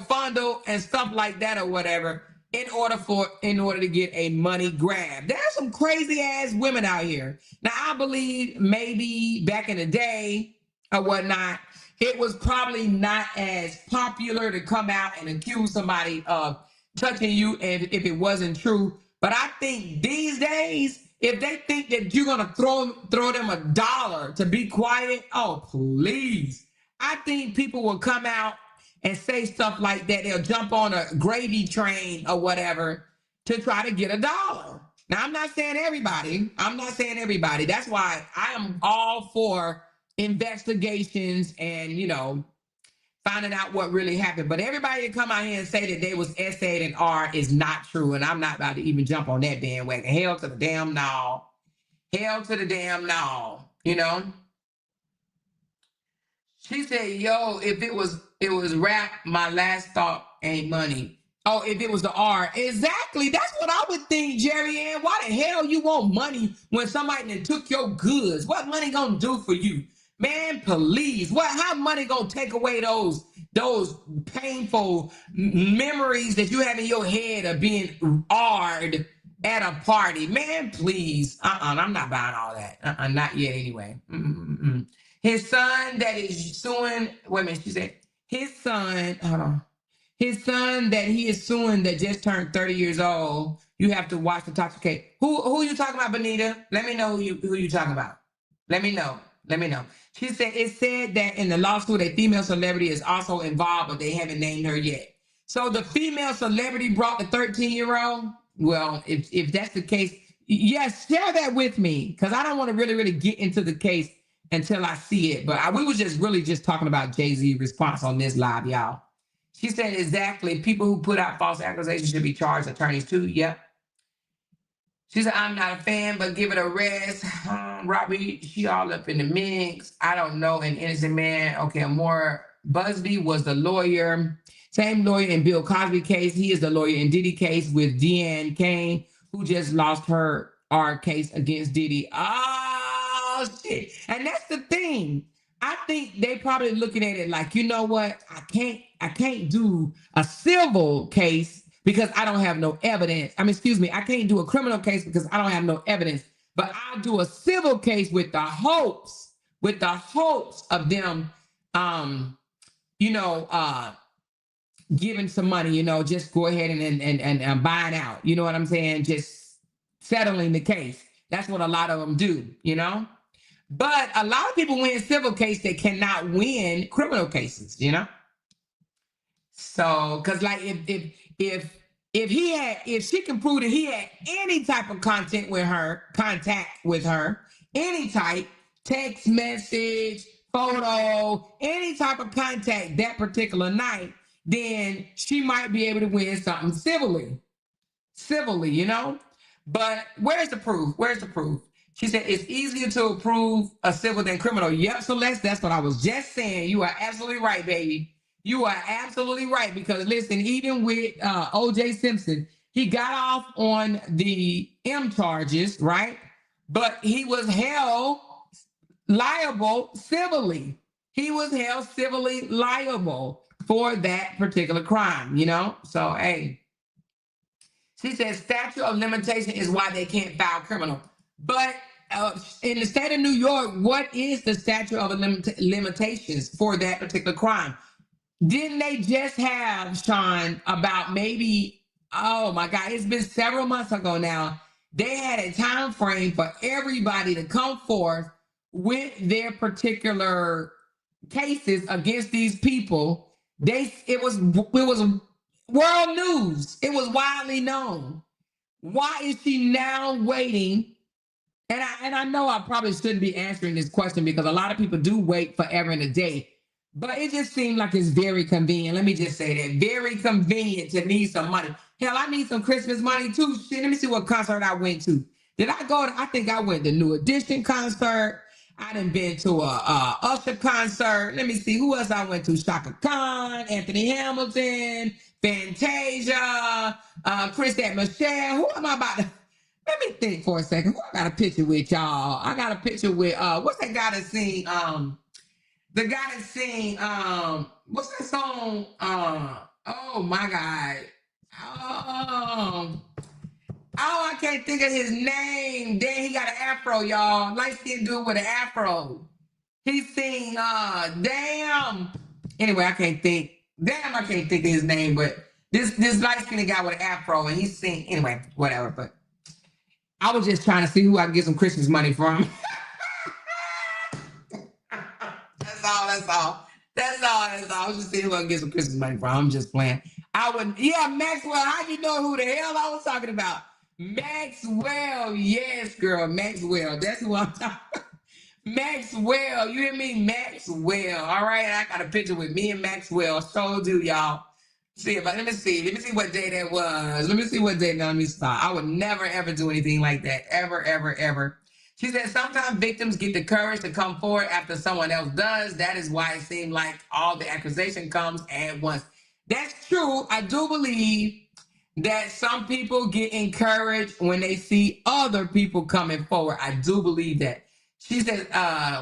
fondled and stuff like that or whatever in order to get a money grab. There's some crazy ass women out here. Now, I believe maybe back in the day or whatnot, it was probably not as popular to come out and accuse somebody of touching you if it wasn't true. But I think these days, if they think that you're gonna throw them $1 to be quiet, oh please. I think people will come out and say stuff like that. They'll jump on a gravy train or whatever to try to get $1. Now, I'm not saying everybody. That's why I am all for investigations and, finding out what really happened. But everybody that come out here and say that they was essayed and R is not true. And I'm not about to even jump on that bandwagon. Hell to the damn no. Hell to the damn no. She said, yo, if it was rap, my last thought ain't money. Oh, if it was the R. Exactly. That's what I would think, Jerry Ann. Why the hell you want money when somebody that took your goods? What money gonna do for you? Man, please. How money gonna take away those painful memories that you have in your head of being R'd at a party? Man, please. I'm not buying all that. Not yet anyway. His son that is suing, wait a minute, she said, his son, hold on. His son that he is suing that just turned 30 years old, you have to watch the toxic case. Who you talking about, Benita? Let me know who you talking about. Let me know. She said, it said that in the lawsuit, a female celebrity is also involved, but they haven't named her yet. So the female celebrity brought the 13-year-old? Well, if that's the case, yes, share that with me, because I don't want to really get into the case until I see it. But we was just talking about Jay-Z's response on this live, y'all. She said, exactly. People who put out false accusations should be charged. Attorneys too. Yep. She said, I'm not a fan, but give it a rest. Robbie, she all up in the mix. I don't know. An innocent man. Okay, more. Busby was the lawyer. Same lawyer in Bill Cosby case. He is the lawyer in Diddy case with Deanne Kane, who just lost our case against Diddy. Oh, shit. And that's the thing. I think they probably looking at it like, you know what? I can't do a civil case because I don't have no evidence. I mean, excuse me, I can't do a criminal case because I don't have no evidence. But I'll do a civil case with the hopes of them, giving some money, just go ahead and buying out. You know what I'm saying? Just settling the case. That's what a lot of them do. But a lot of people win civil case, they cannot win criminal cases. So, because like if she can prove that he had any type of contact with her, any type, text message, photo, any type of contact that particular night, then she might be able to win something civilly. But where's the proof? She said it's easier to prove a civil than criminal. Yep, Celeste, that's what I was just saying. You are absolutely right, baby. You are absolutely right, because listen, even with O.J. Simpson, he got off on the M charges, right? But he was held liable civilly. He was held civilly liable for that particular crime, So, hey, she says statute of limitation is why they can't file criminal. But in the state of New York, what is the statute of limitations for that particular crime? Didn't they just have, Sean, about maybe, oh my God, it's been several months ago now. They had a time frame for everybody to come forth with their particular cases against these people. It was world news. It was widely known. Why is she now waiting? And I know I probably shouldn't be answering this question because a lot of people do wait forever and a day. But it just seemed like it's very convenient. Let me just say that. Very convenient to need some money. Hell, I need some Christmas money too. Shit, let me see what concert I went to. Did I go to, I think I went to New Edition concert. I done been to a Usher concert. Let me see who else I went to. Shaka Khan, Anthony Hamilton, Fantasia, Chris and Michelle. Who am I about to? Let me think for a second. Who I got a picture with, y'all? I got a picture with what's that guy that sing? The guy that sing what's that song? Oh my God. I can't think of his name. Then he got an afro, y'all. Light-skinned dude with an afro. He sing damn. Anyway, I can't think of his name, but this light-skinned guy with an afro, and he sing anyway, whatever. But I was just trying to see who I can get some Christmas money from. That's all. I was just seeing who I can get some Christmas money from. I'm just playing. Maxwell. How you know who the hell I was talking about? Maxwell. Yes, girl. Maxwell. That's who I'm talking about. Maxwell. You hear me? Maxwell. All right. I got a picture with me and Maxwell. So do y'all. Let me see what day that was. Let me stop. I would never, ever do anything like that. Ever, ever, ever. She said, sometimes victims get the courage to come forward after someone else does. That is why it seemed like all the accusation comes at once. That's true. I do believe that some people get encouraged when they see other people coming forward. I do believe that. She said,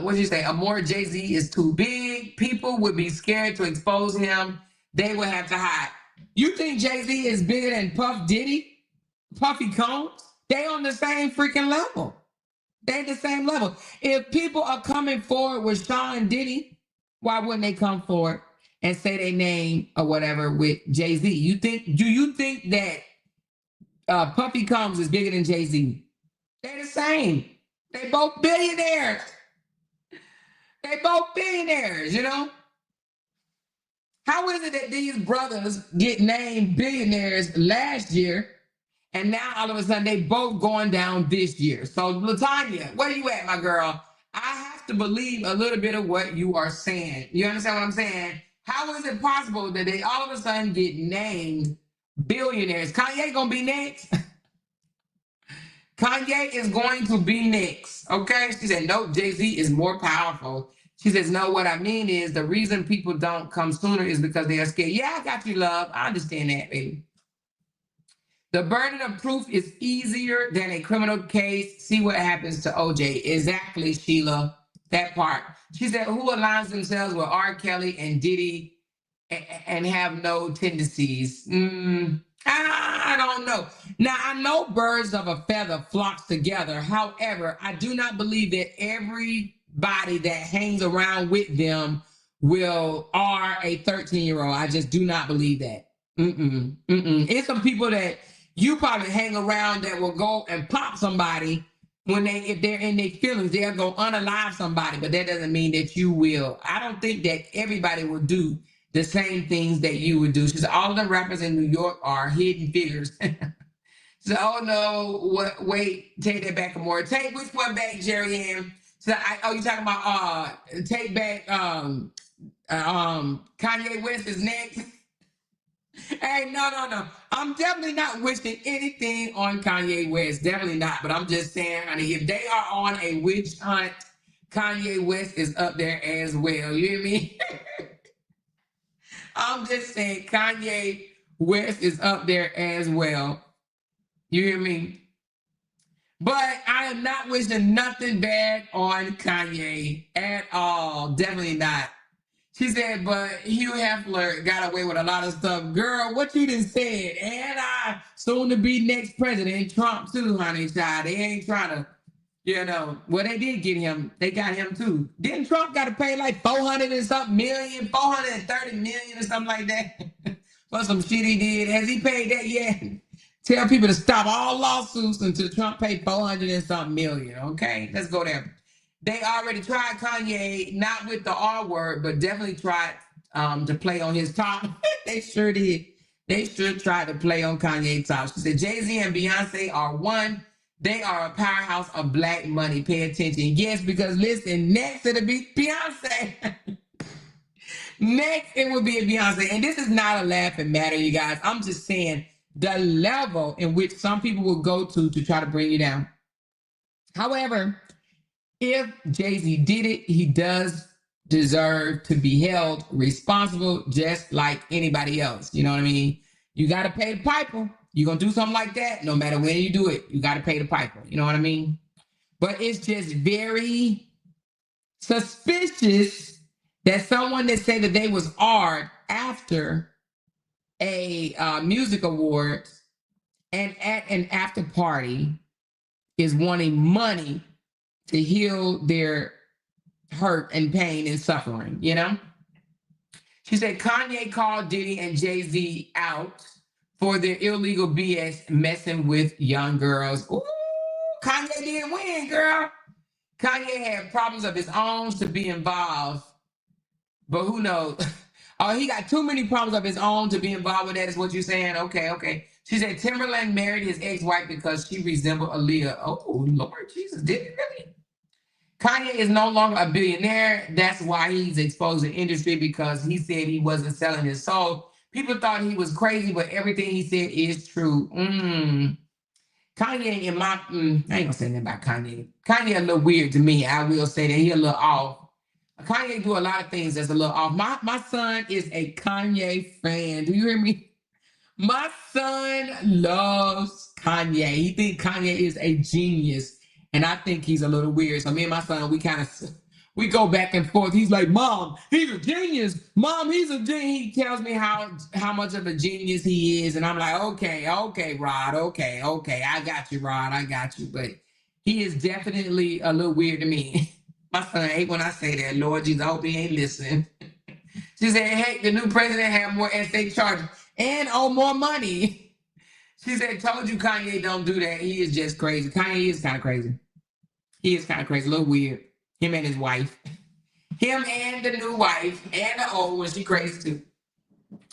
what did you say? Amore Jay-Z is too big. People would be scared to expose him. They would have to hide. You think Jay-Z is bigger than Puffy Combs? They on the same freaking level. They the same level. If people are coming forward with Sean Diddy, why wouldn't they come forward and say their name or whatever with Jay-Z? Do you think that Puffy Combs is bigger than Jay-Z? They're the same. They both billionaires. How is it that these brothers get named billionaires last year and now all of a sudden they both going down this year? So LaTanya, where you at, my girl? I have to believe a little bit of what you are saying. You understand what I'm saying? How is it possible that they all of a sudden get named billionaires? Kanye gonna be next. Kanye is going to be next. Okay. She said, no, Jay-Z is more powerful. She says, no, what I mean is the reason people don't come sooner is because they are scared. Yeah, I got you, love. I understand that, baby. The burden of proof is easier than a criminal case. See what happens to OJ. Exactly, Sheila. That part. She said, who aligns themselves with R. Kelly and Diddy and have no tendencies? I don't know. Now, I know birds of a feather flocks together. However, I do not believe that everybody that hangs around with them are a 13-year-old. I just do not believe that. It's some people that you probably hang around that will go and pop somebody if they're in their feelings, they'll go unalive somebody, but that doesn't mean that you will. I don't think that everybody will do the same things that you would do. She said, all of the rappers in New York are hidden figures. So, oh no, wait, take that back more. Take which one back, Jerry Ann? So, you talking about take back Kanye West is next? Hey, no. I'm definitely not wishing anything on Kanye West. Definitely not. But I'm just saying, honey, if they are on a witch hunt, Kanye West is up there as well. You hear me? I'm just saying Kanye West is up there as well. You hear me? But I am not wishing nothing bad on Kanye at all. Definitely not. She said, but Hugh Hefner got away with a lot of stuff. Girl, what you done said? And I soon to be next president, Trump too, honey, child. They ain't trying to, well, they did get him. They got him too. Didn't Trump got to pay like 400 and something million, 430 million or something like that for some shit he did? Has he paid that yet? Tell people to stop all lawsuits until Trump paid 400 and something million. Okay, let's go there. They already tried Kanye, not with the R word, but definitely tried to play on his top. They sure did. They sure tried to play on Kanye's top. She said, Jay-Z and Beyonce are one. They are a powerhouse of black money. Pay attention. Yes, because listen, next it'll be Beyonce. Next it will be a Beyonce. And this is not a laughing matter, you guys. I'm just saying the level in which some people will go to try to bring you down. However, if Jay-Z did it, he does deserve to be held responsible just like anybody else. You know what I mean? You got to pay the piper. You're going to do something like that, no matter when you do it, you got to pay the piper. You know what I mean? But it's just very suspicious that someone that said that they was art after a music award and at an after party is wanting money to heal their hurt and pain and suffering, She said Kanye called Diddy and Jay-Z out for their illegal BS messing with young girls. Ooh, Kanye didn't win, girl. Kanye had problems of his own to be involved, but who knows? Oh, he got too many problems of his own to be involved with that, is what you're saying? Okay. She said Timberland married his ex-wife because she resembled Aaliyah. Oh, Lord Jesus, did he really? Kanye is no longer a billionaire. That's why he's exposed the industry, because he said he wasn't selling his soul. People thought he was crazy, but everything he said is true. Kanye, I ain't gonna say nothing about Kanye. Kanye a little weird to me. I will say that he a little off. Kanye do a lot of things that's a little off. My son is a Kanye fan. Do you hear me? My son loves Kanye. He thinks Kanye is a genius. And I think he's a little weird. So me and my son, we go back and forth. He's like, Mom, he's a genius. Mom, he's a genius. He tells me how much of a genius he is. And I'm like, okay, Rod. Okay. I got you, Rod. I got you. But he is definitely a little weird to me. My son hate when I say that. Lord Jesus, I hope he ain't listening. She said, hey, the new president have more estate charges and more money. She said, told you Kanye don't do that. He is just crazy. Kanye is kind of crazy. He is kind of crazy, a little weird. Him and his wife. Him and the new wife and the old one, she crazy too.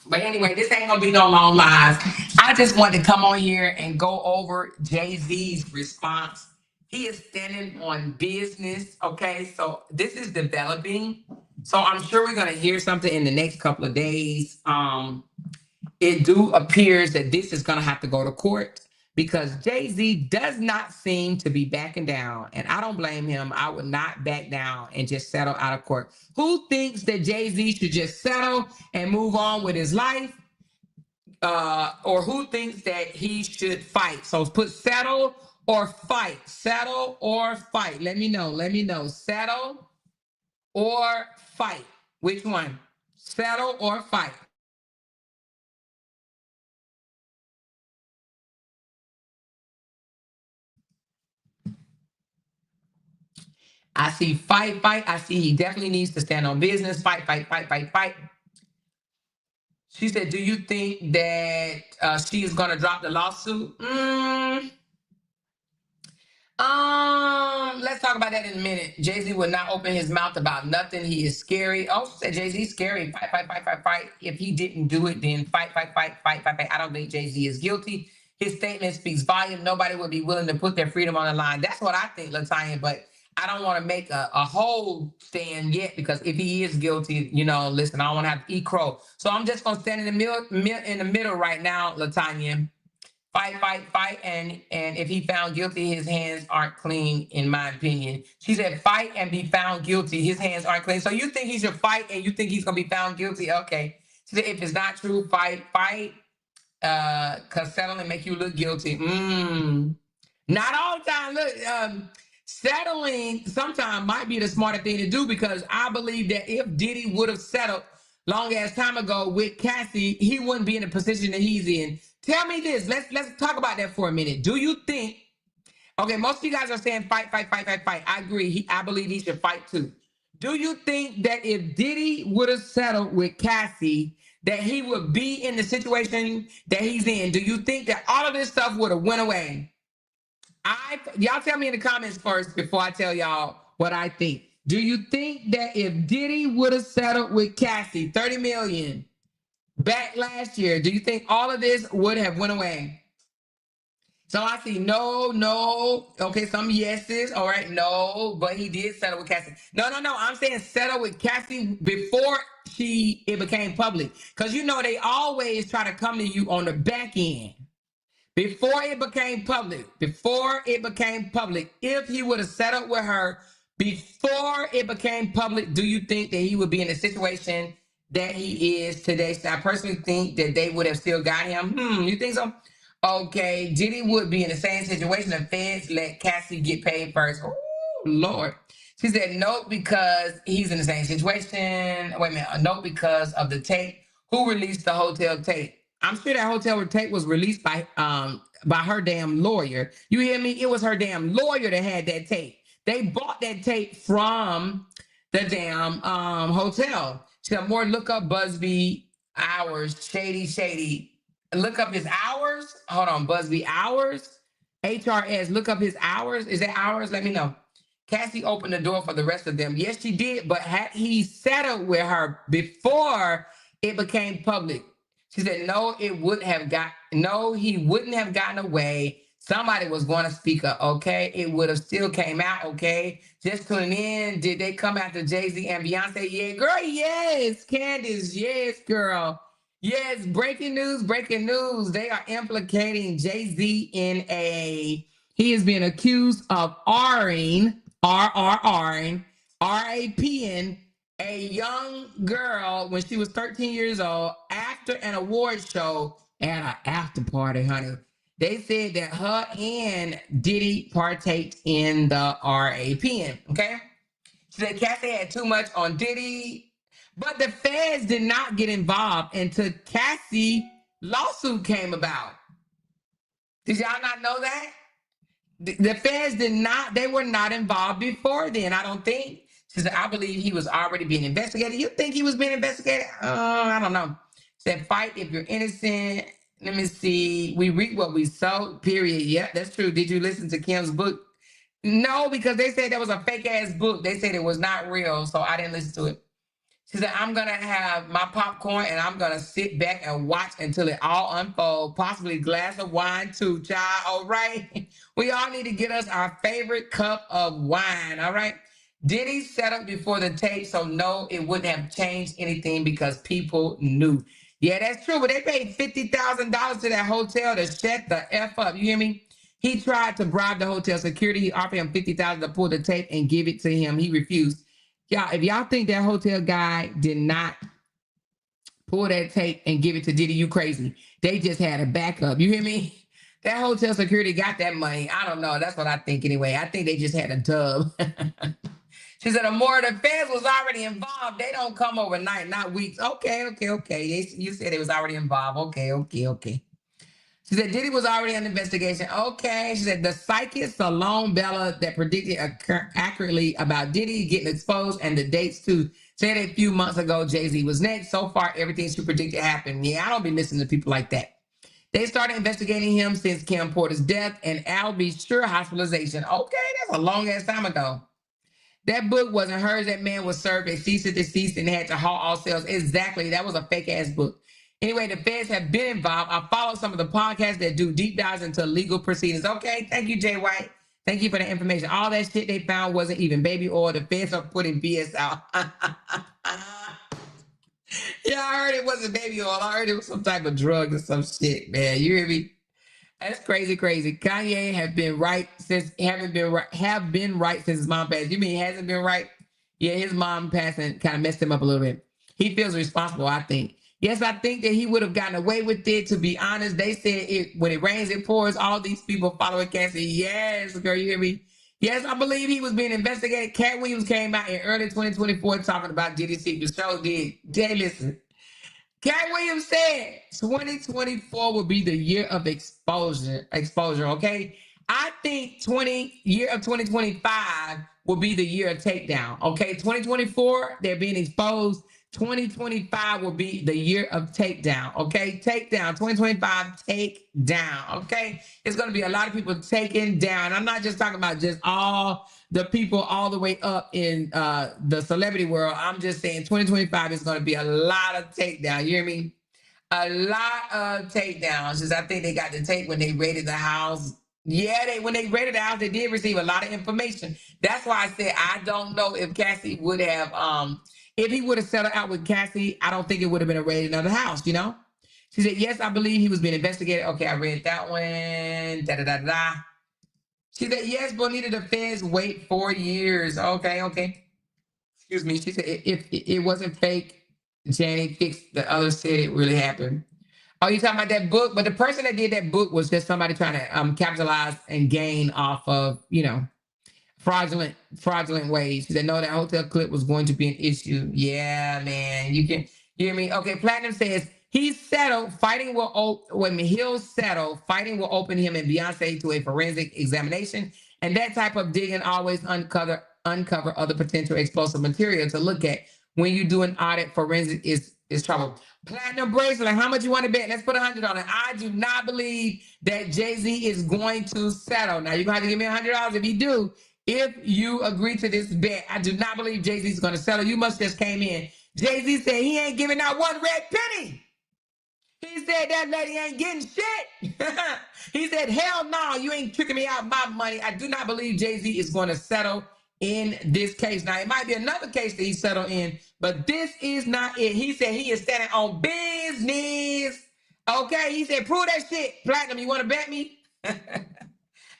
But anyway, this ain't gonna be no long lives. I just wanted to come on here and go over Jay-Z's response. He is standing on business, okay? So this is developing. So I'm sure we're gonna hear something in the next couple of days. It do appears that this is gonna have to go to court because Jay-Z does not seem to be backing down, and I don't blame him. I would not back down and just settle out of court. Who thinks that Jay-Z should just settle and move on with his life? Or who thinks that he should fight? So put settle or fight. Settle or fight. Let me know. Let me know. Settle or fight. Which one? Settle or fight? I see fight, fight. I see he definitely needs to stand on business. Fight, fight, fight, fight, fight. She said, do you think that she is going to drop the lawsuit? Let's talk about that in a minute. Jay-Z would not open his mouth about nothing. He is scary. Oh, she said Jay-Z's scary. Fight, fight, fight, fight, fight. If he didn't do it, then fight, fight, fight, fight, fight, fight. I don't think Jay-Z is guilty. His statement speaks volume. Nobody would be willing to put their freedom on the line. That's what I think, Latanya, but I don't want to make a whole stand yet because if he is guilty, listen, I don't want to have to eat crow. So I'm just going to stand in the middle right now, Latanya. Fight, fight, fight, and if he found guilty, his hands aren't clean, in my opinion. She said, fight and be found guilty. His hands aren't clean. So you think he should fight and you think he's gonna be found guilty? Okay. She said, if it's not true, fight, cause settling make you look guilty. Not all the time. Look, settling sometimes might be the smarter thing to do because I believe that if Diddy would have settled long ass time ago with Cassie, he wouldn't be in the position that he's in. Tell me this. Let's talk about that for a minute. Do you think? Okay, most of you guys are saying fight, fight, fight, fight, fight. I agree. I believe he should fight too. Do you think that if Diddy would have settled with Cassie, that he would be in the situation that he's in? Do you think that all of this stuff would have went away? Y'all tell me in the comments first before I tell y'all what I think. Do you think that if Diddy would have settled with Cassie 30 million back last year, do you think all of this would have went away? So I see no. Okay, some yeses. All right, no, but he did settle with Cassie. No. I'm saying settle with Cassie before it became public. Because they always try to come to you on the back end. Before it became public, if he would have settled with her before it became public, do you think that he would be in the situation that he is today? So I personally think that they would have still got him. You think so? Okay, Diddy would be in the same situation if feds let Cassie get paid first. Oh, Lord. She said no because he's in the same situation. Wait a minute, a no because of the tape. Who released the hotel tape? I'm sure that hotel tape was released by her damn lawyer. You hear me? It was her damn lawyer that had that tape. They bought that tape from the damn hotel. She said, more look up Busby hours, shady. Look up his hours. Hold on, Busby hours. HRS, look up his hours. Is that hours? Let me know. Cassie opened the door for the rest of them. Yes, she did. But had he settled with her before it became public? She said, no, he wouldn't have gotten away. Somebody was going to speak up, okay? It would have still came out, okay? Just tuning in. Did they come after Jay-Z and Beyonce? Yeah, girl, yes. Candace, yes, girl. Yes, breaking news. They are implicating Jay-Z he is being accused of raping a young girl when she was 13 years old after an award show at an after party, honey. They said that her and Diddy partaked in the raping, okay? She said Cassie had too much on Diddy, but the feds did not get involved until Cassie lawsuit came about. Did y'all not know that? The feds they were not involved before then, I don't think. She said, I believe he was already being investigated. You think he was being investigated? I don't know. She said, fight if you're innocent. Let me see. We reap what we sow, period. Yeah, that's true. Did you listen to Kim's book? No, because they said that was a fake ass book. They said it was not real, so I didn't listen to it. She said, I'm going to have my popcorn and I'm going to sit back and watch until it all unfolds. Possibly a glass of wine too, child. All right. We all need to get us our favorite cup of wine. All right. Diddy set up before the tape, so no, it wouldn't have changed anything because people knew. Yeah, that's true. But they paid $50,000 to that hotel to shut the F up. You hear me? He tried to bribe the hotel security. He offered him $50,000 to pull the tape and give it to him. He refused. Y'all, if y'all think that hotel guy did not pull that tape and give it to Diddy, you crazy. They just had a backup. You hear me? That hotel security got that money. I don't know. That's what I think anyway. I think they just had a dub. She said, the more the feds was already involved, they don't come overnight, not weeks. Okay. You said it was already involved. Okay. She said, Diddy was already under investigation. Okay. She said, the psychic Salome Bella that predicted accurately about Diddy getting exposed and the dates too. Said a few months ago, Jay-Z was next. So far, everything she predicted happened. Yeah, I don't be listening to people like that. They started investigating him since Kim Porter's death and Al B. Sure hospitalization. Okay, that's a long ass time ago. That book wasn't hers. That man was served a cease and desist and had to halt all sales. Exactly. That was a fake ass book. Anyway, the feds have been involved. I follow some of the podcasts that do deep dives into legal proceedings. Okay. Thank you, Jay White. Thank you for the information. All that shit they found wasn't even baby oil. The feds are putting BS out. Yeah, I heard it wasn't baby oil. I heard it was some type of drug or some shit, man. You hear me? That's crazy. Kanye have been right since have been right since his mom passed. You mean he hasn't been right? Yeah, his mom passing kind of messed him up a little bit. He feels responsible, I think. Yes, I think that he would have gotten away with it. To be honest, they said it when it rains, it pours. All these people following Cassie. Yes, girl, you hear me? Yes, I believe he was being investigated. Cat Williams came out in early 2024 talking about Diddy secret. Show did. Jay, listen. Cat Williams said 2024 will be the year of exposure. Okay. I think year of 2025 will be the year of takedown. Okay. 2024, they're being exposed. 2025 will be the year of takedown. Okay. Takedown. 2025, take down. Okay. It's going to be a lot of people taken down. I'm not just talking about just all the people all the way up in the celebrity world. I'm just saying 2025 is going to be a lot of takedown. You hear me? A lot of takedowns. Just I think they got the tape when they raided the house. Yeah, when they raided the house, they did receive a lot of information. That's why I said I don't know if Cassie would have if he would have settled out with Cassie, I don't think it would have been a raid in another house, you know? She said, yes, I believe he was being investigated. Okay, I read that one. Da. She said, yes, Bonita, the feds wait 4 years. Okay. Excuse me. She said, if it wasn't fake, Janet fixed the other said it really happened. Oh, you talking about that book? But the person that did that book was just somebody trying to capitalize and gain off of, fraudulent ways. She said, no, that hotel clip was going to be an issue. Yeah, man. You hear me? Okay, Platinum says, he's settled. He'll settle. Fighting will open him and Beyonce to a forensic examination. And that type of digging always uncover other potential explosive material to look at. When you do an audit, forensic is trouble. Platinum bracelet, how much you want to bet? Let's put 100 on it. I do not believe that Jay-Z is going to settle. Now, you're going to have to give me $100 if you do. If you agree to this bet, I do not believe Jay-Z is going to settle. You must just came in. Jay-Z said he ain't giving out one red penny. He said that lady ain't getting shit. He said, hell no, you ain't tricking me out my money. I do not believe Jay-Z is going to settle in this case. Now, it might be another case that he settled in, but this is not it. He said he is standing on business. Okay, he said, prove that shit. Platinum, you want to bet me?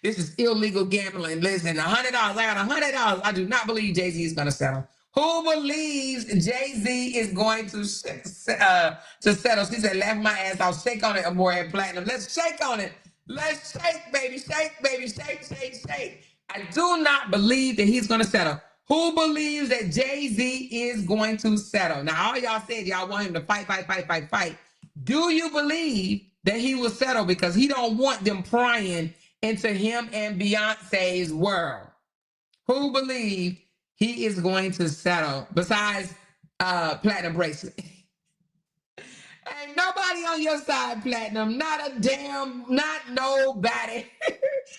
This is illegal gambling. Listen, $100. I got $100. I do not believe Jay-Z is going to settle. Who believes Jay-Z is going to settle? She said, laugh my ass off. Shake on it, Amore and Platinum. Let's shake on it. Let's shake, baby. Shake, baby. Shake. I do not believe that he's going to settle. Who believes that Jay-Z is going to settle? Now, all y'all said y'all want him to fight. Do you believe that he will settle? Because he don't want them prying into him and Beyonce's world. Who believe he is going to settle besides Platinum Bracelet? Ain't nobody on your side, Platinum. Not nobody.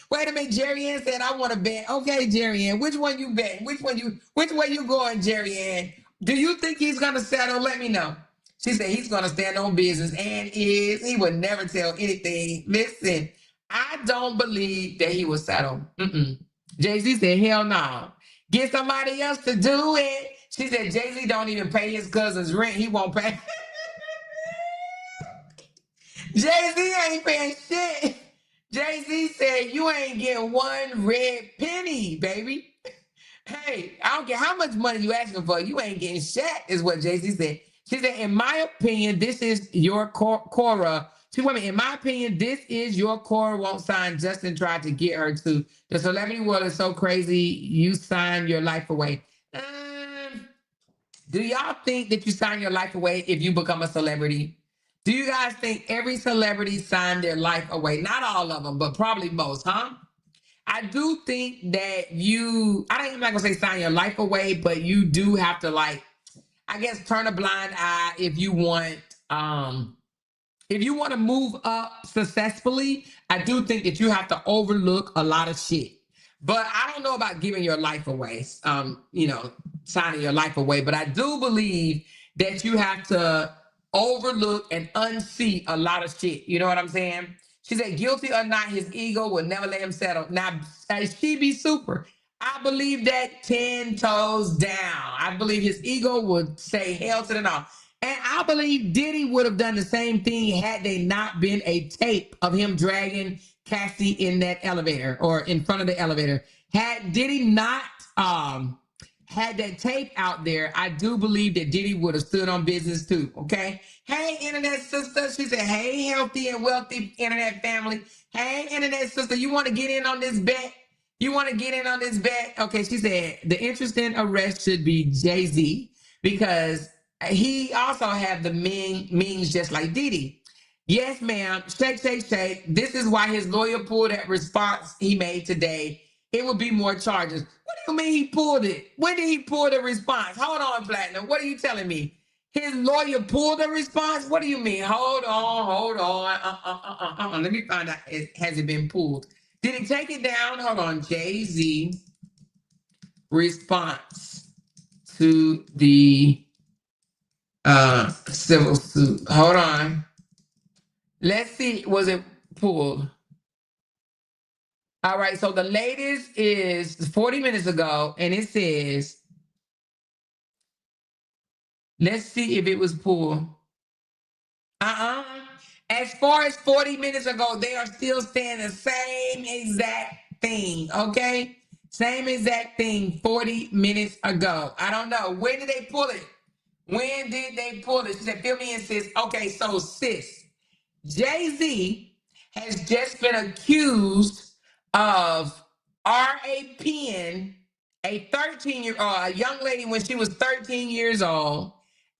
Wait a minute, Jerry Ann said, I want to bet. Okay, Jerry Ann, which one you bet? Which way you going, Jerry Ann? Do you think he's going to settle? Let me know. She said he's going to stand on business and he would never tell anything. Listen, I don't believe that he will settle. Jay-Z said, hell no. Get somebody else to do it. She said Jay-Z don't even pay his cousin's rent. He won't pay. Jay-Z ain't paying shit. Jay-Z said you ain't getting one red penny, baby. Hey, I don't care how much money you asking for, you ain't getting shit, is what Jay-Z said. She said, in my opinion, this is your Cora. In my opinion, this is your Cora won't sign. Justin tried to get her to. The celebrity world is so crazy. You sign your life away. Do y'all think that you sign your life away if you become a celebrity? Do you guys think every celebrity signed their life away? Not all of them, but probably most, huh? I do think that I'm not gonna say sign your life away, but you do have to, like, I guess, turn a blind eye if you want to move up successfully. I do think that you have to overlook a lot of shit. But I don't know about giving your life away, signing your life away. But I do believe that you have to overlook and unsee a lot of shit. You know what I'm saying? She said, guilty or not, his ego will never let him settle. Now, she be super. I believe that 10 toes down. I believe his ego would say hell to the no. And I believe Diddy would have done the same thing had they not been a tape of him dragging Cassie in that elevator or in front of the elevator. Had Diddy not had that tape out there, I do believe that Diddy would have stood on business too. Okay. Hey, internet sister. She said, hey, healthy and wealthy internet family. Hey, internet sister, you want to get in on this bet? You want to get in on this bet? Okay, she said the interesting arrest should be Jay-Z because he also have the means just like Diddy. Yes, ma'am. Shake, shake, shake. This is why his lawyer pulled that response he made today. It would be more charges. What do you mean he pulled it? When did he pull the response? Hold on, Platinum. What are you telling me? His lawyer pulled the response? What do you mean? Hold on. Let me find out. Has it been pulled? Did he take it down? Hold on. Jay-Z response to the civil suit. Hold on. Let's see. Was it pulled? All right. So the latest is 40 minutes ago, and it says, let's see if it was pulled. As far as 40 minutes ago, they are still saying the same exact thing. Okay. Same exact thing 40 minutes ago. I don't know. When did they pull it? When did they pull it? She said, fill me in, sis. Okay, so sis, Jay-Z has just been accused of raping a 13-year-old, a young lady when she was 13 years old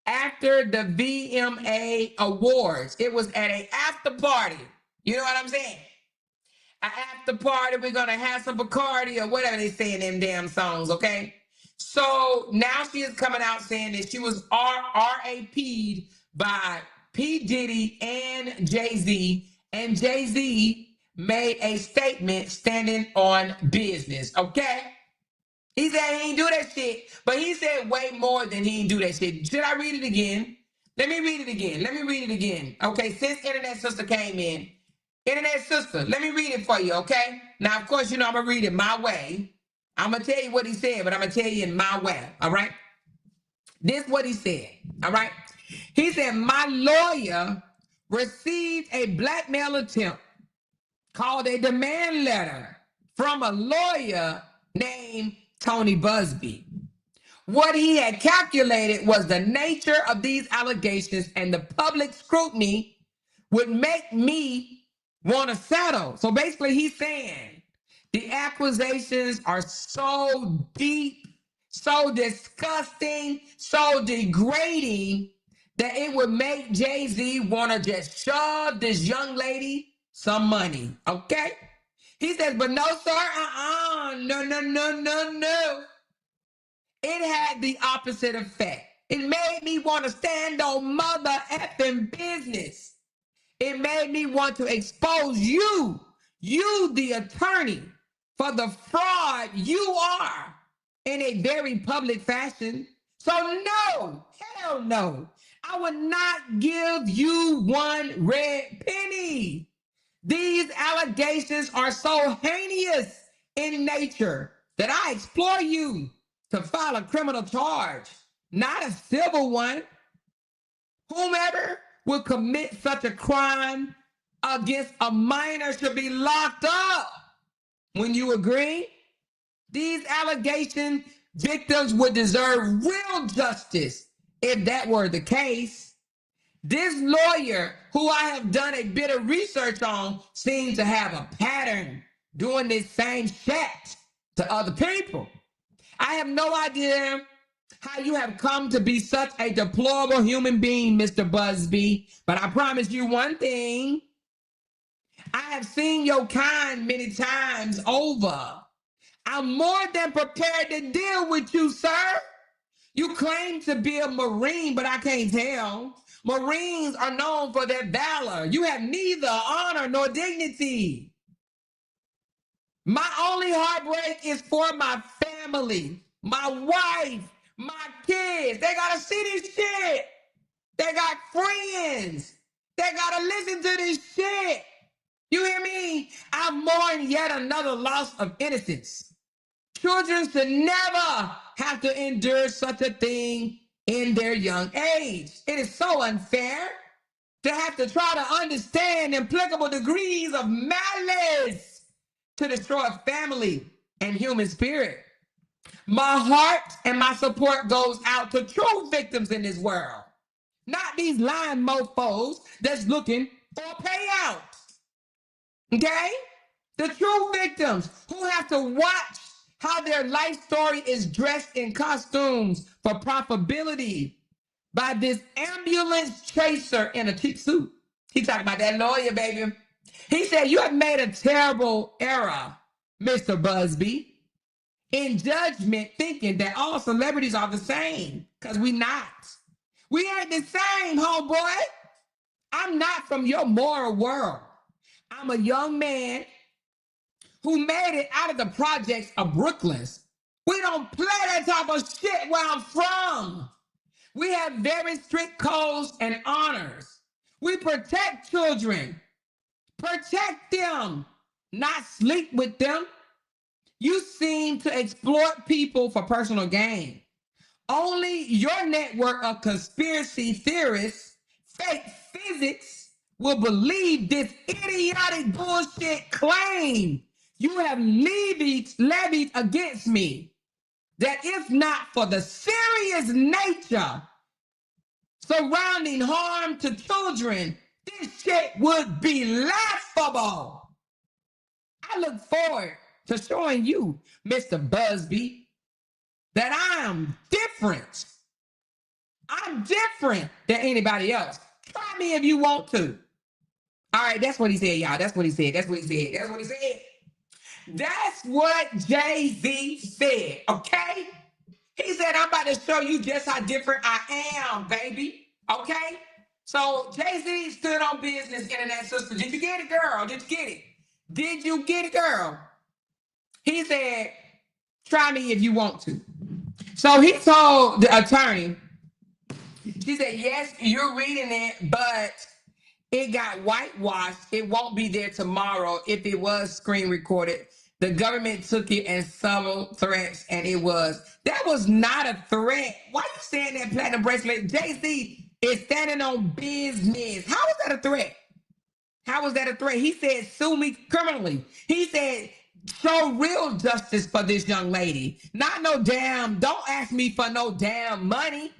after the VMA Awards. It was at an after party. You know what I'm saying? An after party, we're gonna have some Bacardi or whatever they say in them damn songs, okay? So now she is coming out saying that she was RAP'd by P. Diddy and Jay-Z, and Jay-Z made a statement standing on business, okay? He said he ain't do that shit, but he said way more than he ain't do that shit. Should I read it again? Let me read it again. Okay, since Internet Sister came in, Internet Sister, let me read it for you, okay? Now, of course, you know I'm going to read it my way. I'm going to tell you what he said, but I'm going to tell you in my way, all right? This is what he said, all right? He said, my lawyer received a blackmail attempt called a demand letter from a lawyer named Tony Busby. What he had calculated was the nature of these allegations and the public scrutiny would make me want to settle. So basically he's saying the accusations are so deep, so disgusting, so degrading that it would make Jay-Z want to just shove this young lady some money, okay? He says, but no, sir, no. It had the opposite effect. It made me want to stand on mother effing business. It made me want to expose you, the attorney, for the fraud you are in a very public fashion. So no, hell no. I would not give you one red penny. These allegations are so heinous in nature that I explore you to file a criminal charge, not a civil one. Whomever will commit such a crime against a minor should be locked up. When you agree, these allegation victims would deserve real justice if that were the case. This lawyer, who I have done a bit of research on, seems to have a pattern doing this same shit to other people. I have no idea how you have come to be such a deplorable human being, Mr. Busby, but I promise you one thing. I have seen your kind many times over. I'm more than prepared to deal with you, sir. You claim to be a Marine, but I can't tell. Marines are known for their valor. You have neither honor nor dignity. My only heartbreak is for my family, my wife, my kids. They gotta see this shit. They got friends. They gotta listen to this shit. You hear me? I mourn yet another loss of innocence. Children should never have to endure such a thing in their young age. It is so unfair to have to try to understand implicable degrees of malice to destroy family and human spirit. My heart and my support goes out to true victims in this world, not these lying mofos that's looking for a payout. Okay? The true victims who have to watch how their life story is dressed in costumes for profitability by this ambulance chaser in a cheap suit. He talking about that lawyer, baby. He said, you have made a terrible error, Mr. Busby, in judgment, thinking that all celebrities are the same, because we not. We ain't the same, homeboy. I'm not from your moral world. I'm a young man who made it out of the projects of Brooklyn. We don't play that type of shit where I'm from. We have very strict codes and honors. We protect children. Protect them, not sleep with them. You seem to exploit people for personal gain. Only your network of conspiracy theorists, fake physics, will believe this idiotic bullshit claim you have levied against me. That if not for the serious nature surrounding harm to children, this shit would be laughable. I look forward to showing you, Mr. Busby, that I am different. I'm different than anybody else. Try me if you want to. All right, that's what he said, y'all. That's what he said. That's what he said. That's what he said. That's what Jay-Z said, okay? He said, I'm about to show you just how different I am, baby. Okay? So Jay-Z stood on business, internet sister. Did you get it, girl? Did you get it? Did you get it, girl? He said, try me if you want to. So he told the attorney, she said, yes, you're reading it, but it got whitewashed. It won't be there tomorrow if it was screen recorded. The government took it and subtle threats, and that was not a threat. Why you saying that platinum bracelet? Jay-Z is standing on business. How is that a threat? How was that a threat? He said, sue me criminally. He said, show real justice for this young lady. Not no damn, don't ask me for no damn money.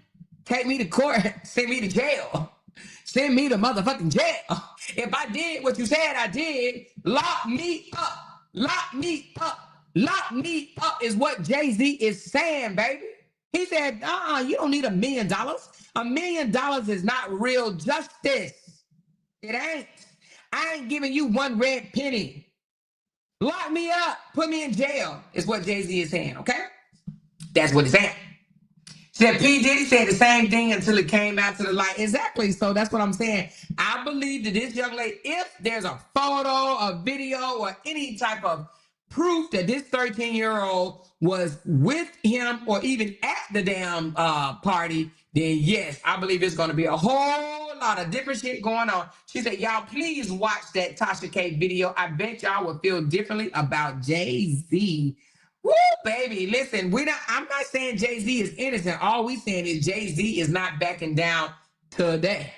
Take me to court, send me to jail. Send me to motherfucking jail. If I did what you said I did, lock me up. Lock me up. Lock me up is what Jay-Z is saying, baby. He said, you don't need $1 million. $1 million is not real justice. It ain't. I ain't giving you one red penny. Lock me up. Put me in jail is what Jay-Z is saying, okay? That's what he's saying. Said P. Diddy said the same thing until it came out to the light. Exactly. So that's what I'm saying. I believe that this young lady, if there's a photo, a video, or any type of proof that this 13-year-old was with him or even at the damn party, then yes, I believe it's going to be a whole lot of different shit going on. She said, y'all, please watch that Tasha K video. I bet y'all will feel differently about Jay-Z Woo, baby. Listen, I'm not saying Jay-Z is innocent. All we saying is Jay-Z is not backing down today.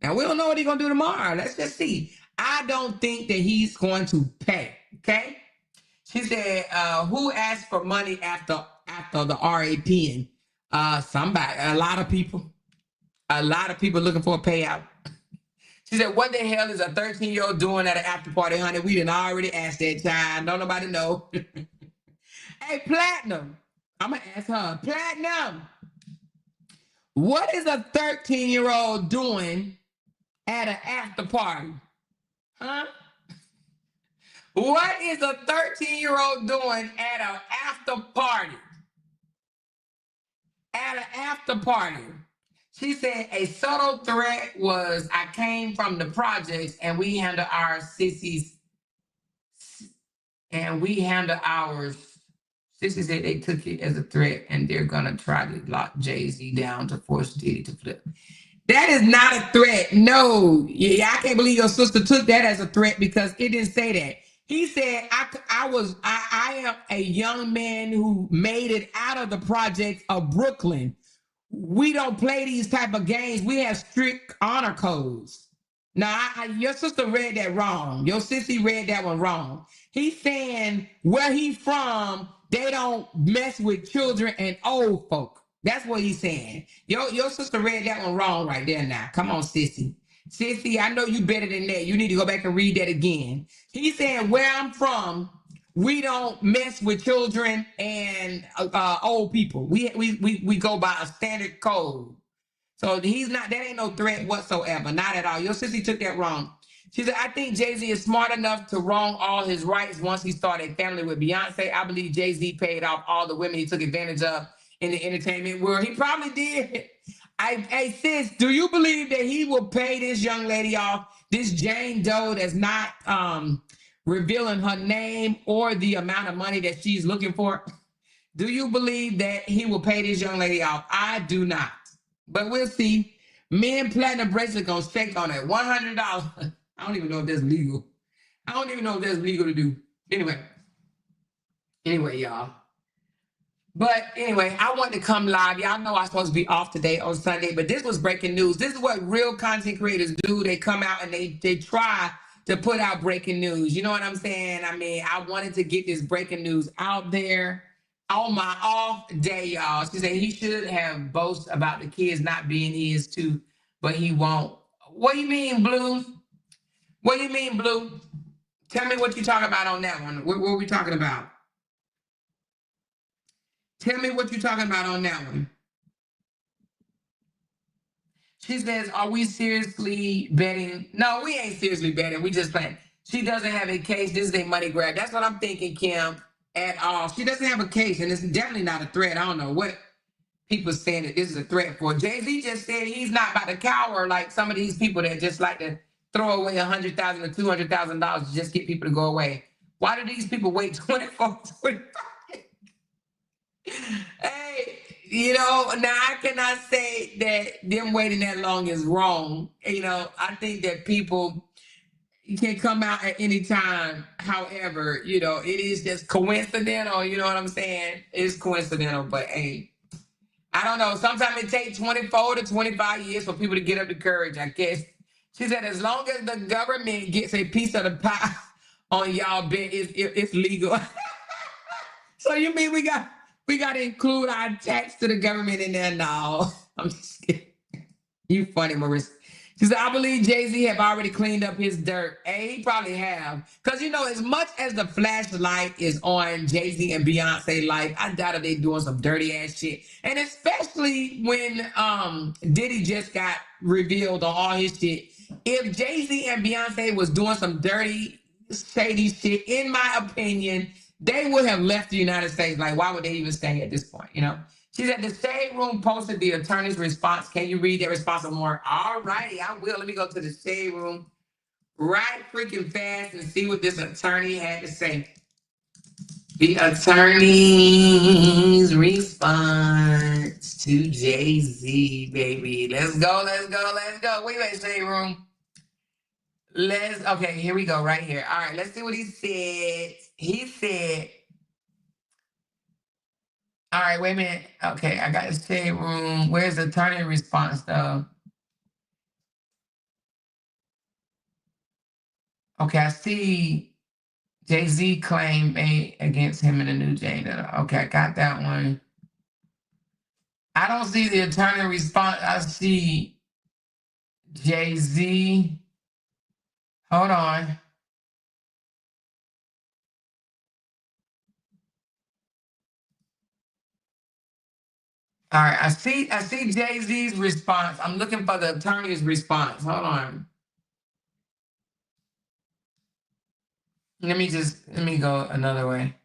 Now we don't know what he's gonna do tomorrow. Let's just see. I don't think that he's going to pay. Okay. She said, who asked for money after the RAP? And somebody, a lot of people. A lot of people looking for a payout. She said, what the hell is a 13-year-old doing at an after party, honey? We didn't already ask that child. Don't nobody know. Hey, Platinum. I'm going to ask her. Platinum, what is a 13-year-old doing at an after party? Huh? What is a 13-year-old doing at an after party? At an after party. She said a subtle threat was I came from the projects and we handle our sissies and we handle ours. Sissies said they took it as a threat and they're gonna try to lock Jay-Z down to force Diddy to flip. That is not a threat. No, yeah, I can't believe your sister took that as a threat because it didn't say that. He said, I am a young man who made it out of the projects of Brooklyn. We don't play these type of games. We have strict honor codes. Now, your sister read that wrong. Your sissy read that one wrong. He's saying where he's from, they don't mess with children and old folk. That's what he's saying. Your sister read that one wrong right there now. Come on, sissy. Sissy, I know you better than that. You need to go back and read that again. He's saying where I'm from, we don't mess with children and old people. We go by a standard code. So he's not, that ain't no threat whatsoever. Not at all. Your sissy took that wrong. She said, I think Jay-Z is smart enough to wrong all his rights once he started a family with Beyonce. I believe Jay-Z paid off all the women he took advantage of in the entertainment world. He probably did. Hey, sis, do you believe that he will pay this young lady off, this Jane Doe that's not revealing her name or the amount of money that she's looking for? Do you believe that he will pay this young lady off? I do not. But we'll see. Me and Platinum Bracelet gonna shake on it. $100. I don't even know if that's legal. I don't even know if that's legal to do. Anyway, y'all. But anyway, I want to come live. Y'all know I'm supposed to be off today on Sunday, but this was breaking news. This is what real content creators do. They come out and they try to put out breaking news. You know what I'm saying? I mean, I wanted to get this breaking news out there on my off day, y'all. She said he should have boast about the kids not being his too, but he won't. What do you mean, Blue? What do you mean, Blue? Tell me what you're talking about on that one. What are we talking about? Tell me what you're talking about on that one. She says, are we seriously betting? No, we ain't seriously betting. We just playing. She doesn't have a case. This is a money grab. That's what I'm thinking, Kim, at all. She doesn't have a case, and it's definitely not a threat. I don't know what people saying that this is a threat for. Jay-Z just said he's not about to cower like some of these people that just like to throw away $100,000 or $200,000 to just get people to go away. Why do these people wait 24, 25? Hey, now I cannot say that them waiting that long is wrong. I think that people can come out at any time. However, it is just coincidental. You know what I'm saying? It's coincidental, but hey, I don't know. Sometimes it takes 24 to 25 years for people to get up the courage, I guess. She said, as long as the government gets a piece of the pie on y'all bet, it's legal. So you mean we got to include our tax to the government in there? No, I'm just kidding. You funny, Marissa. She said, I believe Jay-Z have already cleaned up his dirt. Hey, he probably have. Because, as much as the flashlight is on Jay-Z and Beyonce life, I doubt if they doing some dirty ass shit. And especially when Diddy just got revealed on all his shit. If Jay-Z and Beyonce was doing some dirty, shady shit, in my opinion, they would have left the United States. Like, why would they even stay at this point, She said the Shade Room posted the attorney's response. Can you read that response more? All righty, I will. Let me go to the Shade Room right freaking fast and see what this attorney had to say. The attorney's response to Jay-Z, baby. Let's go. Wait, Shade Room. Okay, here we go, right here. All right, let's see what he said. He said, All right, wait a minute. Okay, I got the shade room. Where's the attorney response though? Okay, I see Jay-Z claim made against him in the new Jane. Okay, I got that one. I don't see the attorney response. I see Jay-Z. Hold on. All right, I see Jay-Z's response. I'm looking for the attorney's response. Hold on. Let me go another way.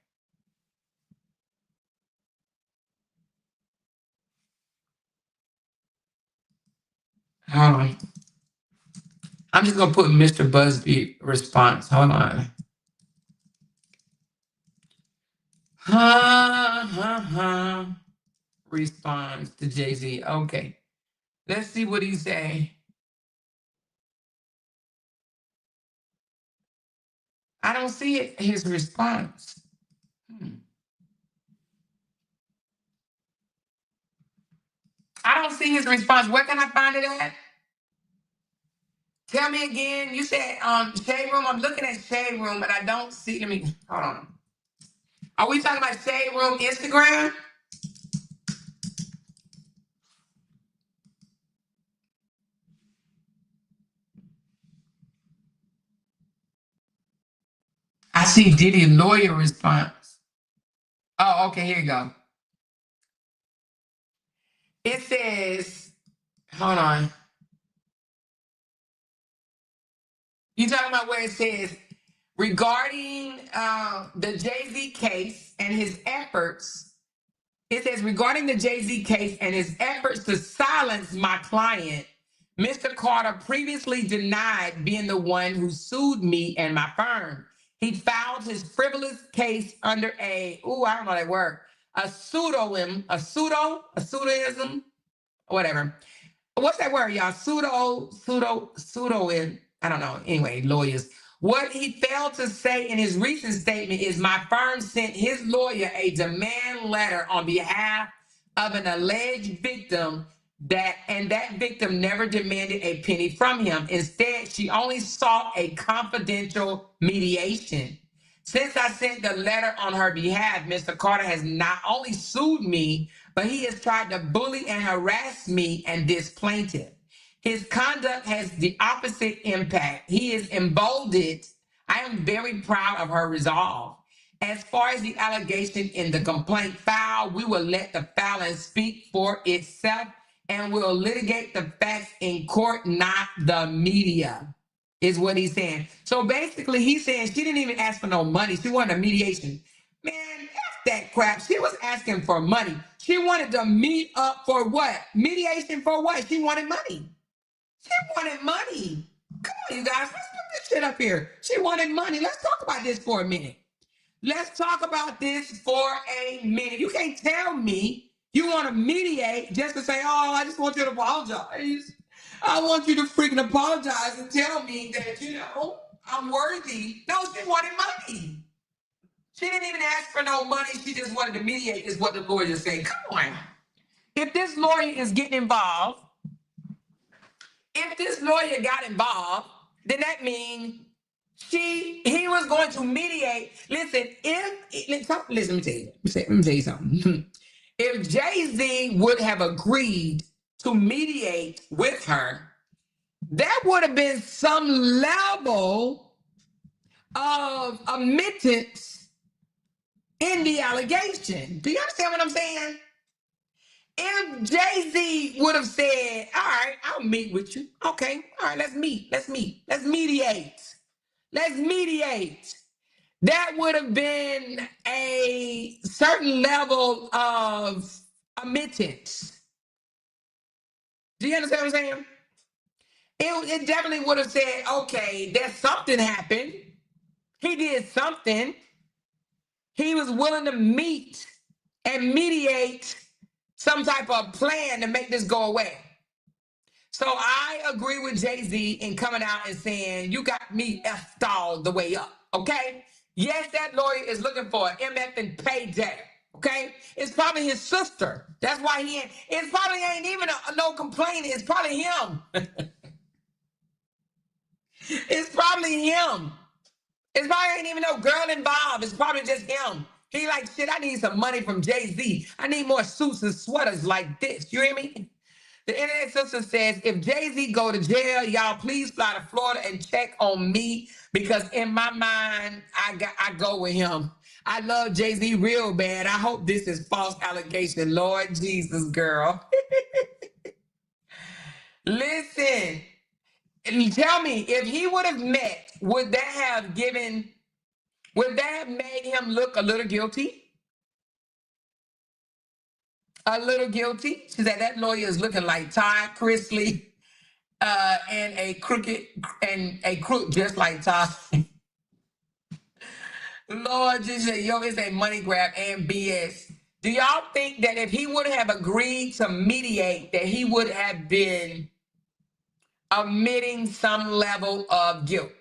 Hold on. I'm just gonna put Mr. Busby response. Hold on. Response to Jay-Z. Okay. Let's see what he say. I don't see it, his response. I don't see his response. Where can I find it at? Tell me again. You said Shade Room. I'm looking at Shade Room, but I don't see. Let me hold on. Are we talking about Shade Room Instagram? I see Diddy lawyer response. Oh, okay, here you go. It says, hold on. You talking about where it says regarding the Jay-Z case and his efforts. It says regarding the Jay-Z case and his efforts to silence my client, Mr. Carter previously denied being the one who sued me and my firm. He filed his frivolous case under I don't know that word, a pseudonym, a pseudoism, whatever. What's that word, y'all? Pseudo, I don't know. Anyway, lawyers. What he failed to say in his recent statement is my firm sent his lawyer a demand letter on behalf of an alleged victim that victim never demanded a penny from him. Instead, she only sought a confidential mediation. Since I sent the letter on her behalf, Mr. Carter has not only sued me, but he has tried to bully and harass me and this plaintiff. His conduct has the opposite impact. He is emboldened. I am very proud of her resolve. As far as the allegation in the complaint file, we will let the filing speak for itself and will litigate the facts in court, not the media, is what he's saying. So basically, he's saying she didn't even ask for no money. She wanted a mediation. Man, F that crap. She was asking for money. She wanted to meet up for what? Mediation for what? She wanted money. She wanted money. Come on, you guys. Let's put this shit up here. She wanted money. Let's talk about this for a minute. Let's talk about this for a minute. You can't tell me you want to mediate just to say, oh, I just want you to apologize. I want you to freaking apologize and tell me that, I'm worthy. No, she wanted money. She didn't even ask for no money. She just wanted to mediate, is what the lawyer said. Come on. If this lawyer is getting involved, if this lawyer got involved, then that means he was going to mediate. Listen, let me tell you. Let me tell you something. If Jay-Z would have agreed to mediate with her, that would have been some level of admittance in the allegation. Do you understand what I'm saying? If Jay-Z would have said, all right, I'll meet with you. Okay, all right, let's meet. Let's mediate. Let's mediate. That would have been a certain level of admittance. Do you understand what I'm saying? It definitely would have said, okay, there's something happened. He did something. He was willing to meet and mediate some type of plan to make this go away. So I agree with Jay-Z in coming out and saying, you got me effed all the way up, okay? Yes, that lawyer is looking for an MF and payday, Okay, it's probably his sister. That's why he ain't. It's probably ain't even no complaining. It's probably him. It's probably him. It's probably ain't even no girl involved. It's probably just him. He like, shit, I need some money from Jay-Z. I need more suits and sweaters like this. You hear me? The internet sister says, if Jay-Z go to jail, y'all please fly to Florida and check on me because in my mind, I go with him. I love Jay-Z real bad. I hope this is false allegation. Lord Jesus, girl. Listen, and tell me, if he would have met, would that have made him look a little guilty? A little guilty? She said that lawyer is looking like Ty Chrisley. And a crook just like Todd. Lord Jesus, yo, it's a money grab and BS. Do y'all think that if he would have agreed to mediate, that he would have been admitting some level of guilt?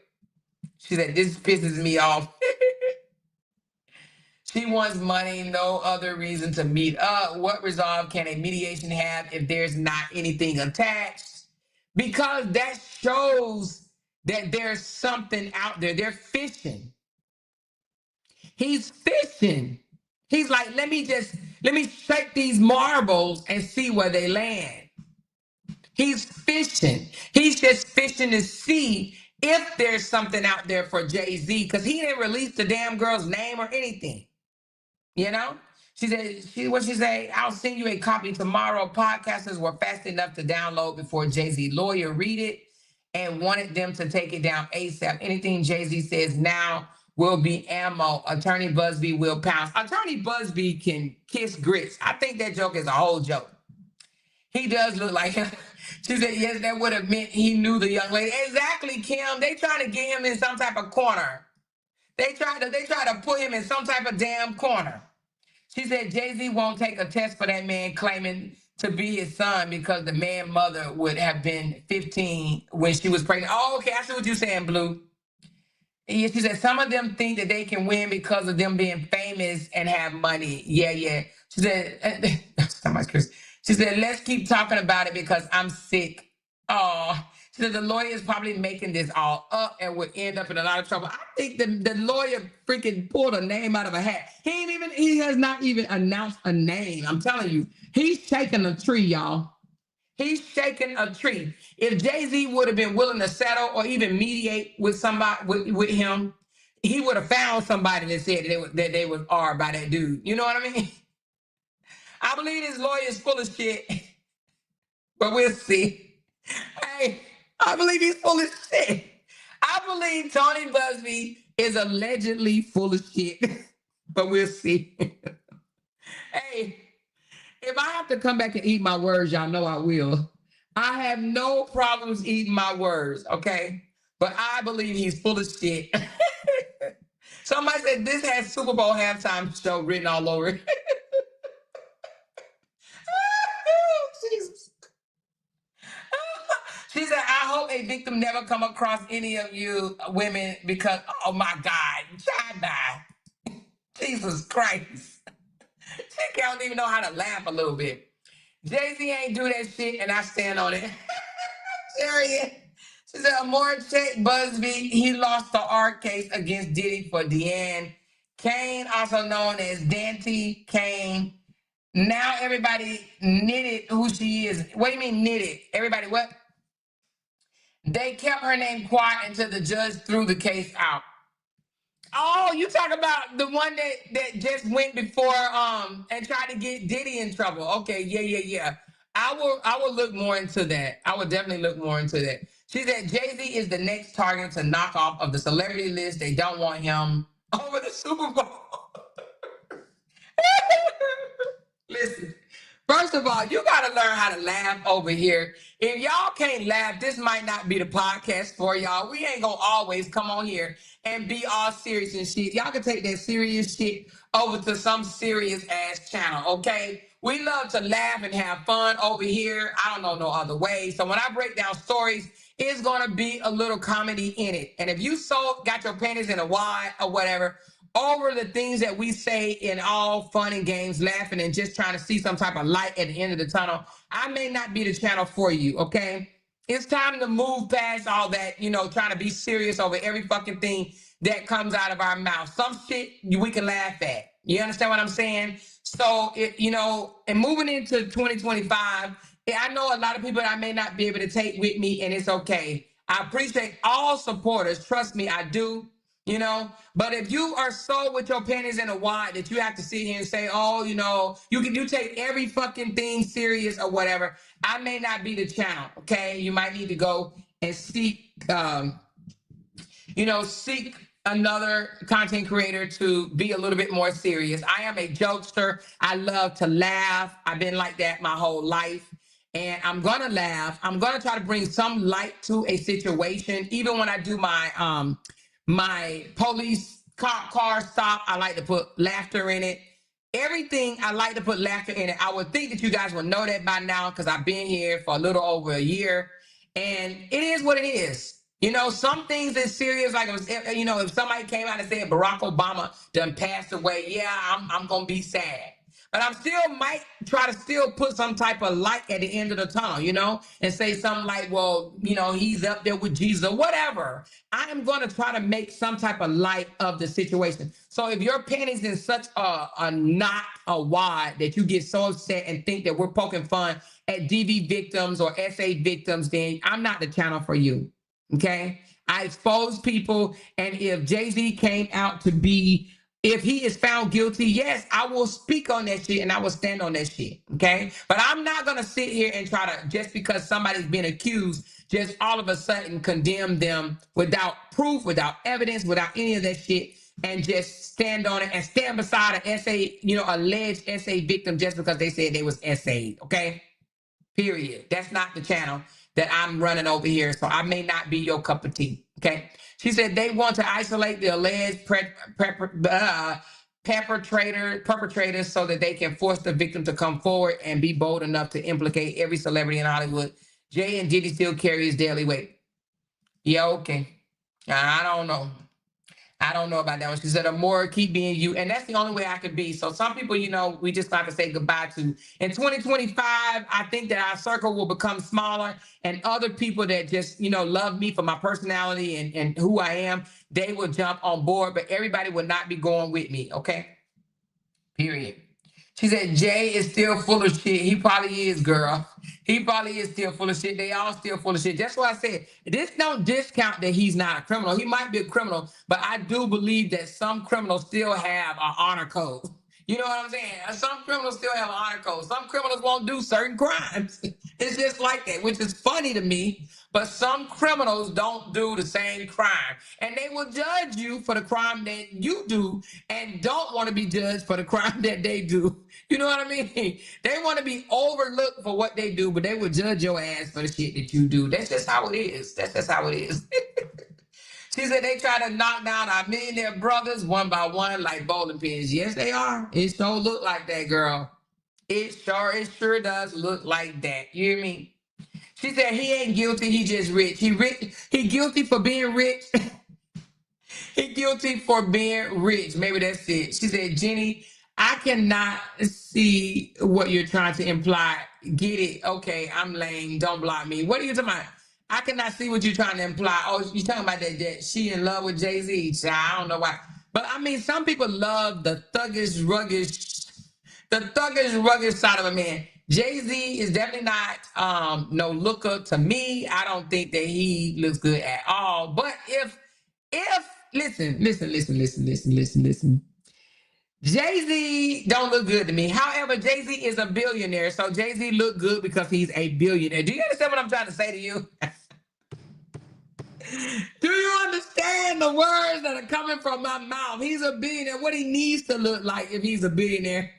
She said, this pisses me off. She wants money, no other reason to meet up. What resolve can a mediation have if there's not anything attached? Because that shows that there's something out there. They're fishing. He's fishing. He's like, let me shake these marbles and see where they land. He's fishing. He's just fishing to see if there's something out there for Jay-Z because he didn't release the damn girl's name or anything. You know? She said, what she say? I'll send you a copy tomorrow. Podcasters were fast enough to download before Jay-Z lawyer read it and wanted them to take it down ASAP. Anything Jay-Z says now will be ammo. Attorney Busby will pounce. Attorney Busby can kiss grits. I think that joke is a whole joke. He does look like him. She said, yes, that would have meant he knew the young lady. Exactly, Kim. They trying to get him in some type of corner. They try to put him in some type of damn corner. She said Jay-Z won't take a test for that man claiming to be his son because the man mother would have been 15 when she was pregnant. Oh, okay, I see what you're saying, Blue. Yeah, she said some of them think that they can win because of them being famous and have money. Yeah, yeah. She said, she said, let's keep talking about it because I'm sick. Oh, she said the lawyer is probably making this all up and would end up in a lot of trouble. I think the lawyer freaking pulled a name out of a hat. He has not even announced a name. I'm telling you, he's shaking a tree, y'all. He's shaking a tree. If Jay-Z would have been willing to settle or even mediate with somebody with him, he would have found somebody that said that they was R by that dude. You know what I mean? I believe this lawyer is full of shit, but we'll see. Hey, I believe he's full of shit. I believe Tony Busby is allegedly full of shit, but we'll see. Hey, if I have to come back and eat my words, y'all know I will. I have no problems eating my words, okay? But I believe he's full of shit. Somebody said this has Super Bowl halftime show written all over it. Jesus. She said, I hope a victim never come across any of you women because, oh my God, child die. Jesus Christ. She can't even know how to laugh a little bit. Jay-Z ain't do that shit, and I stand on it. Serious. She said, more check Busby. He lost the art case against Diddy for Deanne Kane, also known as Dante Kane. Now everybody knitted who she is. What do you mean knitted? Everybody what? They kept her name quiet until the judge threw the case out. Oh, you talk about the one that just went before and tried to get Diddy in trouble. Okay, yeah. I will look more into that. I will definitely look more into that. She said Jay-Z is the next target to knock off of the celebrity list. They don't want him over the Super Bowl. Listen, first of all, you got to learn how to laugh over here. If y'all can't laugh, this might not be the podcast for y'all. We ain't going to always come on here and be all serious and shit. Y'all can take that serious shit over to some serious ass channel, okay? We love to laugh and have fun over here. I don't know no other way. So when I break down stories, it's going to be a little comedy in it. And if you got your panties in a wad or whatever, over the things that we say in all fun and games, laughing and just trying to see some type of light at the end of the tunnel, I may not be the channel for you, okay? It's time to move past all that, trying to be serious over every fucking thing that comes out of our mouth. Some shit we can laugh at. You understand what I'm saying? So, and moving into 2025, I know a lot of people that I may not be able to take with me, and it's okay. I appreciate all supporters. Trust me, I do. But if you are so with your panties in a wad that you have to sit here and say, oh, you take every fucking thing serious or whatever, I may not be the channel. Okay, you might need to go and seek seek another content creator to be a little bit more serious. I am a jokester. I love to laugh. I've been like that my whole life. And I'm gonna laugh. I'm gonna try to bring some light to a situation. Even when I do my police car stop, I like to put laughter in it. Everything, I like to put laughter in it. I would think that you guys would know that by now because I've been here for a little over a year. And it is what it is. Some things is serious. Like, if somebody came out and said Barack Obama done passed away, yeah, I'm going to be sad. But I'm still might try to still put some type of light at the end of the tunnel, and say something like, well, he's up there with Jesus or whatever. I am going to try to make some type of light of the situation. So if your panties in such a knot, a wad, that you get so upset and think that we're poking fun at DV victims or SA victims, then I'm not the channel for you. Okay? I expose people, and if Jay-Z came out to be, if he is found guilty, yes, I will speak on that shit and I will stand on that shit, okay? But I'm not going to sit here and try to, just because somebody's been accused, just all of a sudden condemn them without proof, without evidence, without any of that shit, and just stand on it and stand beside an SA, alleged SA victim just because they said they was SA'd, okay? Period. That's not the channel that I'm running over here, so I may not be your cup of tea, okay? She said they want to isolate the alleged perpetrators so that they can force the victim to come forward and be bold enough to implicate every celebrity in Hollywood. Jay and Diddy still carry his daily weight. Yeah, okay. I don't know. I don't know about that one. She said, more keep being you. And that's the only way I could be. So some people, we just got to say goodbye to. In 2025, I think that our circle will become smaller, and other people that just, love me for my personality and who I am, they will jump on board, but everybody will not be going with me. Okay. Period. She said, Jay is still full of shit. He probably is, girl. He probably is still full of shit. They all still full of shit. That's why I said, this don't discount that he's not a criminal. He might be a criminal, but I do believe that some criminals still have an honor code. You know what I'm saying? Some criminals still have an honor code. Some criminals won't do certain crimes. It's just like that, which is funny to me. But some criminals don't do the same crime. And they will judge you for the crime that you do and don't want to be judged for the crime that they do. You know what I mean? They want to be overlooked for what they do, but they will judge your ass for the shit that you do. That's just how it is. That's just how it is. She said they try to knock down our millionaire brothers one by one like bowling pins. Yes, they are. It sure look like that, girl. It sure does look like that. You hear me? She said he ain't guilty. He just rich. He guilty for being rich. He guilty for being rich. Maybe that's it. She said, Jenny, I cannot see what you're trying to imply. Get it? Okay, I'm lame. Don't block me. What are you talking about? I cannot see what you're trying to imply. Oh, you're talking about that she in love with Jay-Z. I don't know why. But I mean, some people love the thuggish, rugged side of a man. Jay-Z is definitely not no looker to me. I don't think that he looks good at all. But if listen. Jay-Z don't look good to me. However, Jay-Z is a billionaire, so Jay-Z look good because he's a billionaire. Do you understand what I'm trying to say to you? Do you understand the words that are coming from my mouth? He's a billionaire. What he needs to look like if he's a billionaire?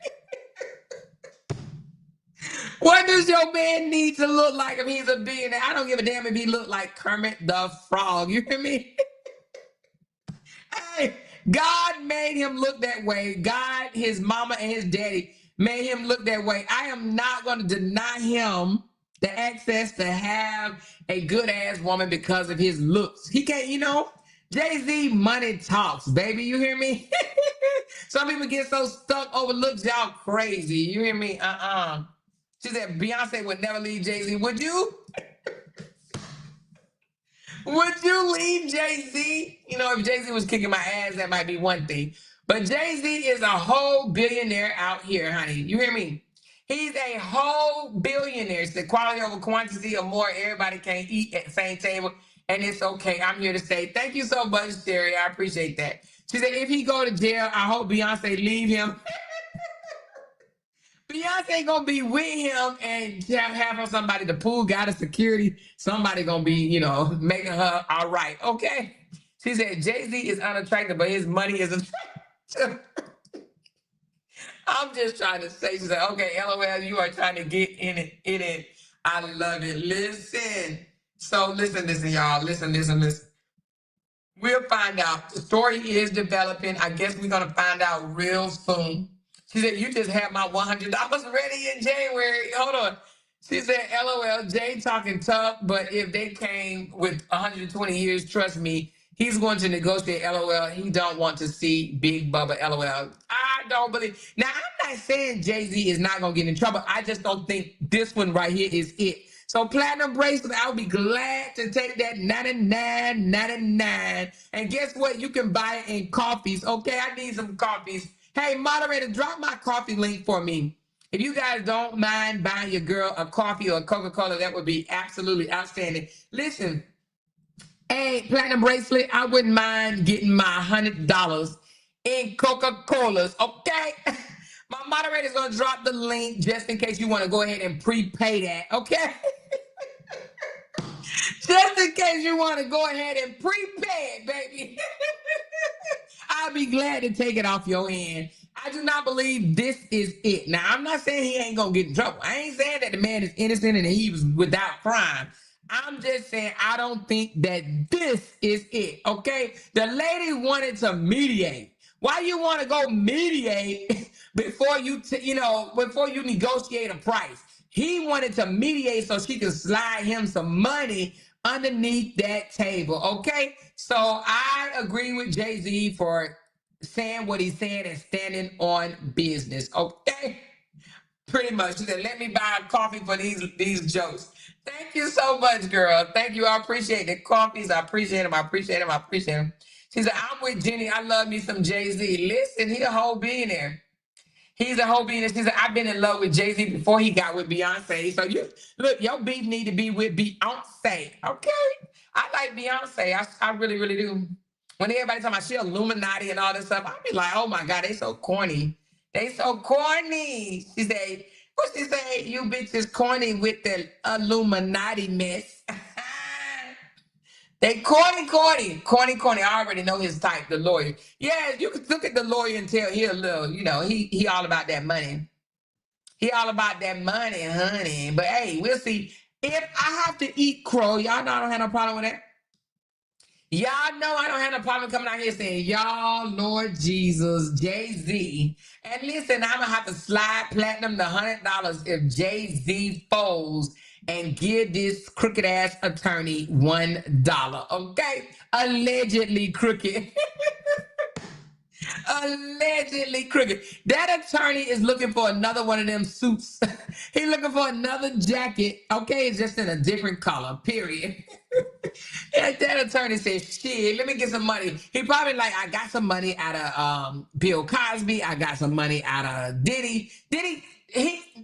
What does your man need to look like if he's a billionaire? I don't give a damn if he look like Kermit the Frog. You hear me? Hey, God made him look that way. God, his mama, and his daddy made him look that way. I am not going to deny him the access to have a good ass woman because of his looks. He can't, Jay-Z money talks, baby. You hear me? Some people get so stuck over looks, y'all crazy. You hear me? She said Beyonce would never leave Jay-Z. Would you? Would you leave Jay-Z? You know, if Jay-Z was kicking my ass, that might be one thing. But Jay-Z is a whole billionaire out here, honey. You hear me? He's a whole billionaire. It's the quality over quantity or more. Everybody can't eat at the same table. And it's okay. I'm here to say thank you so much, Sherry. I appreciate that. She said, if he go to jail, I hope Beyonce leave him. Beyonce gonna be with him and have her somebody, the pool guy, the security, somebody gonna be, you know, making her all right. Okay. She said Jay-Z is unattractive, but his money is attractive. I'm just trying to say, she said, okay, LOL, you are trying to get in it. I love it. Listen. So listen, y'all. Listen. We'll find out. The story is developing. I guess we're gonna find out real soon. She said, you just had my $100 ready in January. Hold on. She said, LOL, Jay talking tough, but if they came with 120 years, trust me, he's going to negotiate. LOL. He don't want to see Big Bubba. LOL. I don't believe. Now, I'm not saying Jay-Z is not going to get in trouble. I just don't think this one right here is it. So platinum bracelet, I'll be glad to take that $99.99. And guess what? You can buy it in coffees. Okay, I need some coffees. Hey, moderator, drop my coffee link for me. If you guys don't mind buying your girl a coffee or a Coca-Cola, that would be absolutely outstanding. Listen, hey, platinum bracelet, I wouldn't mind getting my $100 in Coca-Colas, okay? My moderator's gonna drop the link just in case you want to go ahead and prepay that, okay? Just in case you want to go ahead and prepay it, baby. I'll be glad to take it off your hand. I do not believe this is it. Now, I'm not saying he ain't going to get in trouble. I ain't saying that the man is innocent and he was without crime. I'm just saying I don't think that this is it, okay? The lady wanted to mediate. Why you want to go mediate before before you negotiate a price? He wanted to mediate so she could slide him some money underneath that table, okay? So I agree with Jay-Z for saying what he's saying and standing on business, okay? Pretty much. She said, let me buy a coffee for these jokes. Thank you so much, girl. Thank you. I appreciate the coffees. I appreciate them. She said, I'm with Jenny. I love me some Jay-Z. Listen, he a whole billionaire. He's a whole being. She said, I've been in love with Jay-Z before he got with Beyonce. So your beef need to be with Beyonce. Okay? I like Beyonce. I really, really do. When everybody talking about she Illuminati and all this stuff, I be like, oh my God, they so corny. They so corny. She said, what she say? You bitches corny with the Illuminati mess. They corny. I already know his type, the lawyer. Yeah, you can look at the lawyer and tell he a little, he all about that money. He all about that money, honey. But hey, we'll see. If I have to eat crow, y'all know I don't have no problem with that. Y'all know I don't have no problem coming out here saying, y'all, Lord Jesus, Jay-Z. And listen, I'm going to have to slide platinum the $100 if Jay-Z folds and give this crooked ass attorney $1. Okay? Allegedly crooked. Allegedly crooked. That attorney is looking for another one of them suits. He's looking for another jacket. Okay? It's just in a different color, period. And that attorney said, shit, let me get some money. He probably like, I got some money out of Bill Cosby. I got some money out of Diddy.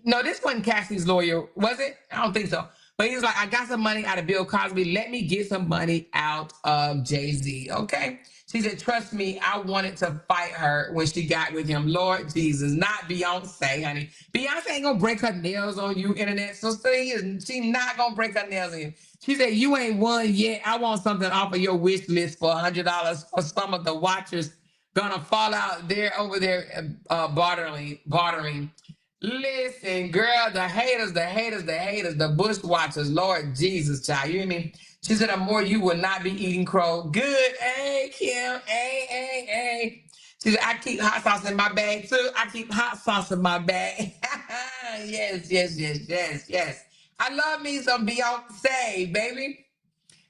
No, this wasn't Cassie's lawyer, was it? I don't think so. But he was like, I got some money out of Bill Cosby. Let me get some money out of Jay-Z, okay? She said, trust me, I wanted to fight her when she got with him. Lord Jesus, not Beyonce, honey. Beyonce ain't gonna break her nails on you, internet. So she not gonna break her nails on you. She said, you ain't won yet. I want something off of your wish list for $100 for some of the watchers gonna fall out there over there bartering. Listen, girl, the haters, the bush watchers, Lord Jesus, child. You hear me? She said, more you will not be eating crow. Good. Hey, Kim. Hey. She said, I keep hot sauce in my bag, too. I keep hot sauce in my bag. Yes. I love me some Beyonce, baby.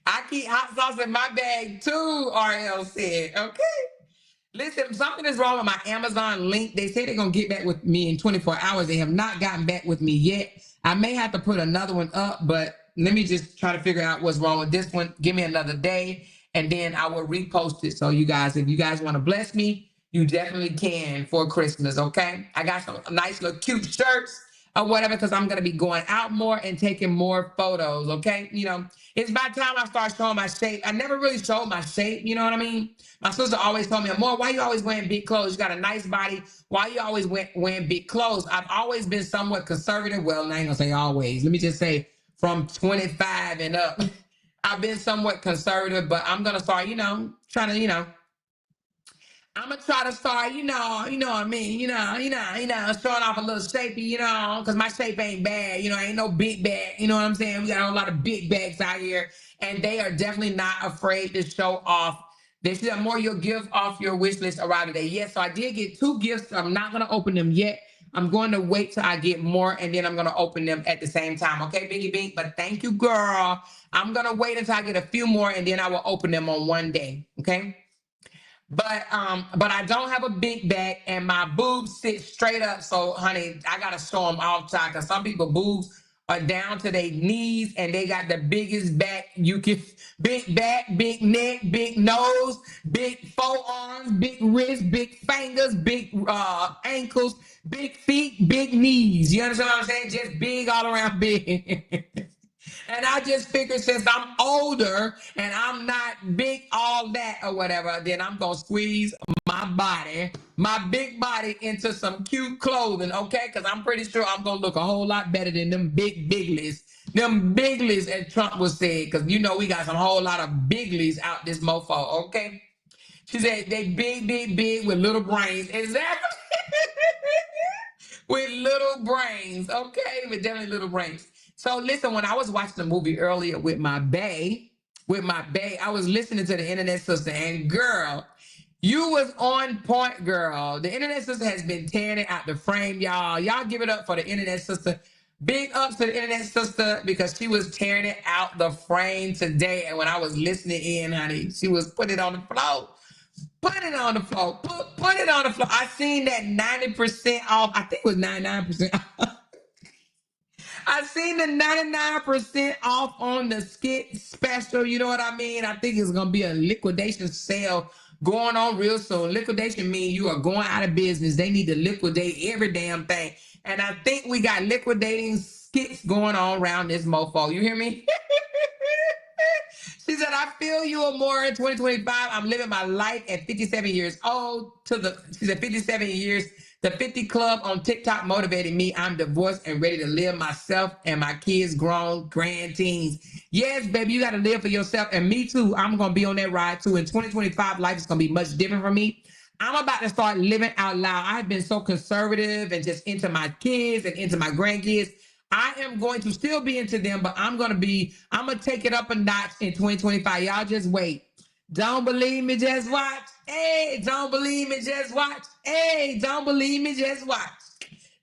I keep hot sauce in my bag, too, RL said. Okay? Listen, something is wrong with my Amazon link. They say they're going to get back with me in 24 hours. They have not gotten back with me yet. I may have to put another one up, but let me just try to figure out what's wrong with this one. Give me another day, and then I will repost it. So you guys, if you guys want to bless me, you definitely can for Christmas, okay? I got some nice little cute shirts or whatever, because I'm going to be going out more and taking more photos, okay? You know, it's by the time I start showing my shape. I never really showed my shape, you know what I mean? My sister always told me, Amor, why you always wearing big clothes? You got a nice body. Why you always wearing big clothes? I've always been somewhat conservative. Well, I ain't gonna say always. Let me just say from 25 and up, I've been somewhat conservative, but I'm gonna start, trying to, I'm gonna try to start, what I mean, showing off a little shapey, because my shape ain't bad, ain't no big bag, you know what I'm saying? We got a lot of big bags out here, and they are definitely not afraid to show off. They said more you'll give off your wish list arrived today. Yes, so I did get 2 gifts. I'm not gonna open them yet. I'm going to wait till I get more, and then I'm gonna open them at the same time. Okay, Biggie Bink. But thank you, girl. I'm gonna wait until I get a few more, and then I will open them on one day. Okay. But I don't have a big back, and my boobs sit straight up. So, honey, I gotta show them all the time, because some people boobs are down to their knees, and they got the biggest back you can. Big back, big neck, big nose, big forearms, big wrists, big fingers, big ankles, big feet, big knees. You understand what I'm saying? Just big all around big. And I just figured, since I'm older and I'm not big all that or whatever, then I'm going to squeeze my big body into some cute clothing, okay? Because I'm pretty sure I'm going to look a whole lot better than them biglies. Them biglies, as Trump was saying, because we got some whole lot of biglies out this mofo, okay? She said they big with little brains. Exactly. With little brains, okay? With definitely little brains. So listen, when I was watching the movie earlier with my bae, I was listening to the internet sister, and girl, you was on point, girl. The internet sister has been tearing it out the frame, y'all. Y'all give it up for the internet sister. Big ups to the internet sister, because she was tearing it out the frame today. And when I was listening in, honey, she was putting it on the floor. Put it on the floor. Put it on the floor. I seen that 90% off. I think it was 99% off. I seen the 99% off on the skit special. You know what I mean? I think it's going to be a liquidation sale going on real soon. Liquidation means you are going out of business. They need to liquidate every damn thing. And I think we got liquidating skits going on around this mofo. You hear me? She said, I feel you more in 2025. I'm living my life at 57 years old. She said 57 years. The 50 Club on TikTok motivated me. I'm divorced and ready to live myself and my kids grown grand teens. Yes, baby, you got to live for yourself. And me too. I'm going to be on that ride too. In 2025, life is going to be much different for me. I'm about to start living out loud. I've been so conservative and just into my kids and into my grandkids. I am going to still be into them, but I'm going to take it up a notch in 2025. Y'all just wait. Don't believe me, just watch. Hey, don't believe me, just watch. Hey, don't believe me, just watch.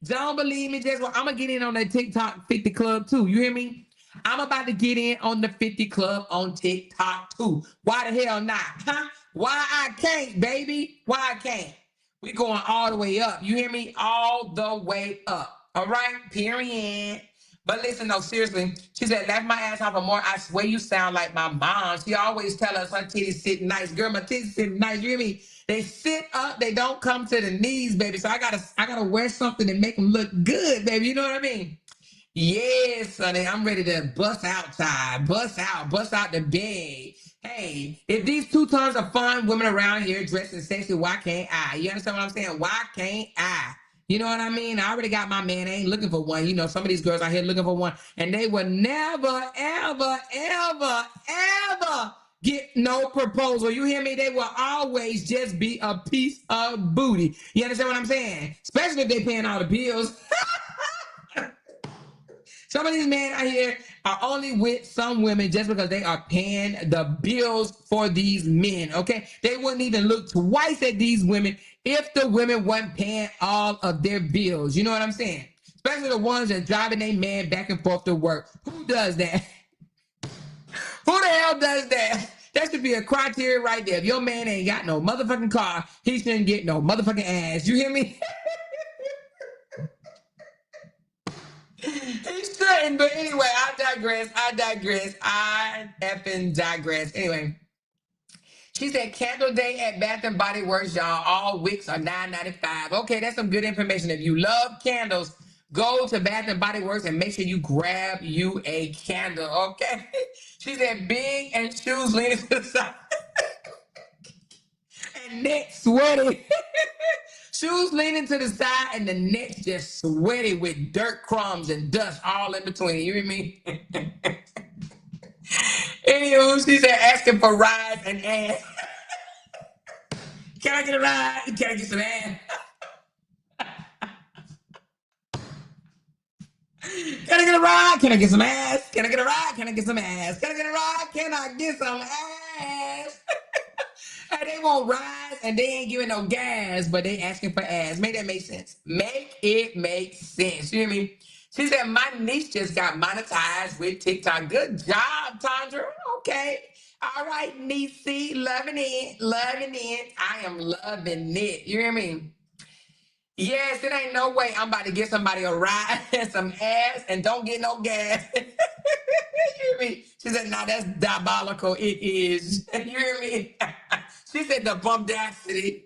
Don't believe me, just watch. I'm going to get in on that TikTok 50 Club too. You hear me? I'm about to get in on the 50 Club on TikTok too. Why the hell not? Huh? Why I can't, baby? Why I can't? We going all the way up. You hear me? All the way up. All right? Period. But listen, no, seriously. She said, laugh my ass off more. I swear you sound like my mom. She always tell us her titties sit nice. Girl, my titties sit nice. You hear me? They sit up. They don't come to the knees, baby. So I gotta wear something to make them look good, baby. You know what I mean? Yes, honey, I'm ready to bust outside, bust out the bed. Hey, if these 2 tons of fun women around here dressing sexy, why can't I? You understand what I'm saying? Why can't I? You know what I mean? I already got my man. I ain't looking for one. Some of these girls out here looking for one, and they will never, ever, ever, ever get no proposal. You hear me? They will always just be a piece of booty. You understand what I'm saying? Especially if they paying all the bills. Some of these men out here are only with some women just because they are paying the bills for these men, okay? They wouldn't even look twice at these women if the women weren't paying all of their bills. You know what I'm saying? Especially the ones that driving their man back and forth to work. Who does that? Who the hell does that? That should should be a criteria right there. If your man ain't got no motherfucking car, he shouldn't get no motherfucking ass. You hear me? He shouldn't, but anyway, I digress. I effing digress. Anyway, she said candle day at Bath and Body Works, y'all. All wicks are $9.95. Okay, that's some good information. If you love candles, go to Bath and Body Works and make sure you grab you a candle. Okay. She said big and shoes leaning to the side and neck sweaty. Shoes leaning to the side and the neck just sweaty with dirt, crumbs, and dust all in between. You hear me? Anywho, she said asking for rides and ass. Can I get a ride? Can I get some ass? Can I get a ride? Can I get some ass? Can I get a ride? Can I get some ass? Can I get a ride? Can I get some ass? And they want rides and they ain't giving no gas, but they asking for ass. Make that make sense. Make it make sense. You hear me? She said, my niece just got monetized with TikTok. Good job, Tandra. Okay. All right, niecey. Loving it. Loving it. I am loving it. You hear me? Yes, it ain't no way I'm about to get somebody a ride and some ass and don't get no gas. You hear me? She said, nah, that's diabolical. It is. You hear me? She said the bumdacity.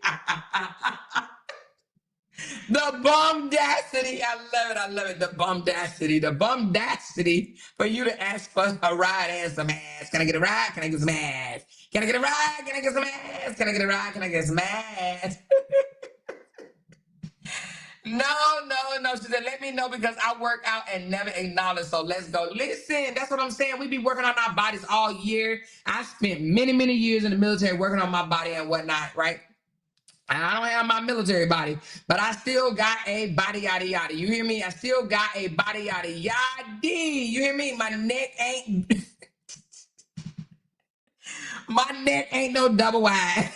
The bumdacity. I love it. I love it. The bumdacity. The bumdacity for you to ask for a ride and some ass. Can I get a ride? Can I get some ass? Can I get a ride? Can I get some ass? Can I get a ride? Can I get some ass? No. She said, let me know because I work out and never acknowledge. So let's go. Listen, that's what I'm saying. We be working on our bodies all year. I spent many, many years in the military working on my body and whatnot, right? And I don't have my military body, but I still got a body yada yada. You hear me? I still got a body yada yada. You hear me? My neck ain't my neck ain't no double wide.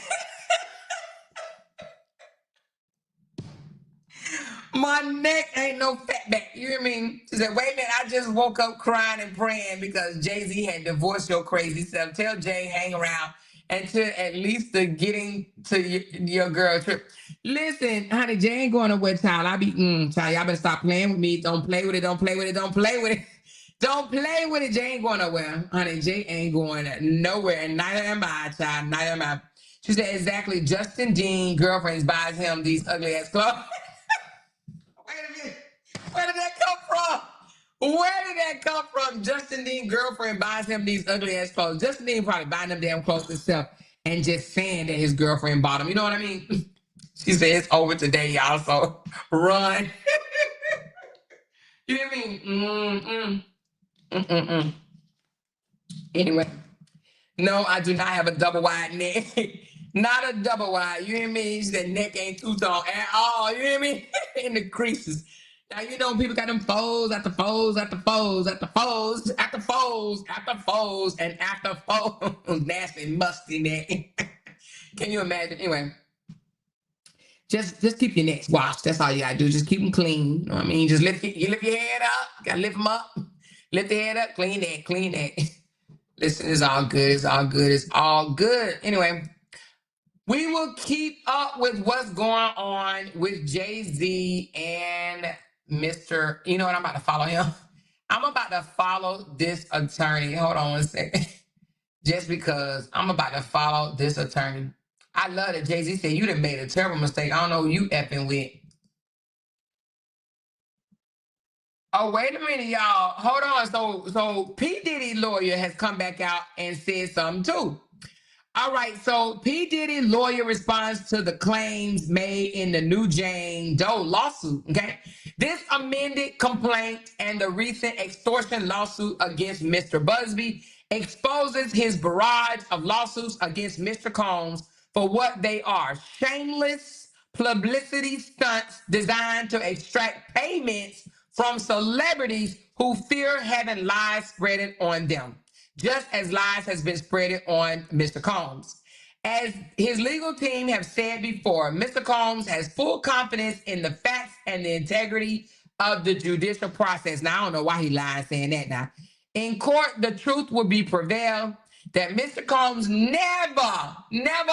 My neck ain't no fat back. You hear me? She said, wait a minute, I just woke up crying and praying because Jay-Z had divorced your crazy self. Tell Jay hang around until at least the getting to your girl trip. Listen, honey, Jay ain't going nowhere, child. Child, y'all better stop playing with me. Don't play with it. Don't play with it. Don't play with it. Don't play with it. Jay ain't going nowhere. Honey, Jay ain't going nowhere. And neither am I, child. Neither am I. She said, exactly. Justin Dean girlfriends buys him these ugly ass clothes. Wait a minute. Where did that come from? Where did that come from? Justin Dean's girlfriend buys him these ugly ass clothes. Justin Dean probably buying them damn clothes himself and just saying that his girlfriend bought them. You know what I mean? She said it's over today, y'all. So run. You hear me? Anyway, no, I do not have a double wide neck. Not a double wide. You hear me? She said neck ain't too tall at all. You hear me? In the creases. Now, you know, people got them folds after folds after folds after folds after folds after folds and after folds. Nasty, musty neck. Can you imagine? Anyway, just keep your necks washed. That's all you gotta do. Just keep them clean. You know what I mean? Just lift your head up. Gotta lift them up. Lift the head up. Clean that. Clean that. Listen, it's all good. It's all good. It's all good. Anyway, we will keep up with what's going on with Jay-Z and Mr. You know what? I'm about to follow him. I'm about to follow this attorney. Hold on one second. Just because I'm about to follow this attorney. I love that Jay-Z said you done made a terrible mistake. I don't know who you effing with. Oh, wait a minute, y'all. Hold on. So P. Diddy lawyer has come back out and said something too. All right, so P. Diddy lawyer responds to the claims made in the New Jane Doe lawsuit, okay? This amended complaint and the recent extortion lawsuit against Mr. Busby exposes his barrage of lawsuits against Mr. Combs for what they are: shameless publicity stunts designed to extract payments from celebrities who fear having lies spreaded on them, just as lies has been spreaded on Mr. Combs. As his legal team have said before, Mr. Combs has full confidence in the facts and the integrity of the judicial process. Now, I don't know why he lied saying that now. In court, the truth will be prevailed. that Mr. Combs never, ever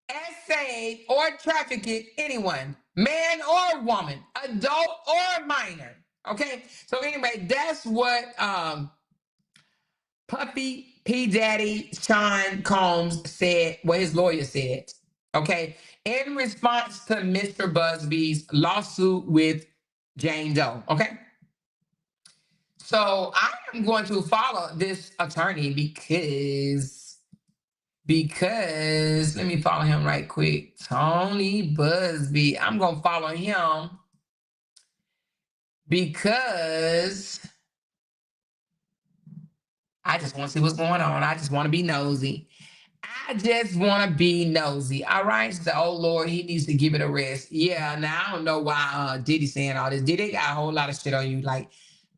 essayed or trafficked anyone, man or woman, adult or minor. Okay, so anyway, that's what Puffy P. Daddy Sean Combs said, what his lawyer said. Okay, in response to Mr. Busby's lawsuit with Jane Doe. Okay, so I am going to follow this attorney because let me follow him right quick. Tony Busby. I'm gonna follow him because I just want to see what's going on. I just want to be nosy. I just want to be nosy. All right. So, oh Lord, he needs to give it a rest. Yeah. Now I don't know why Diddy saying all this. Diddy got a whole lot of shit on you. Like,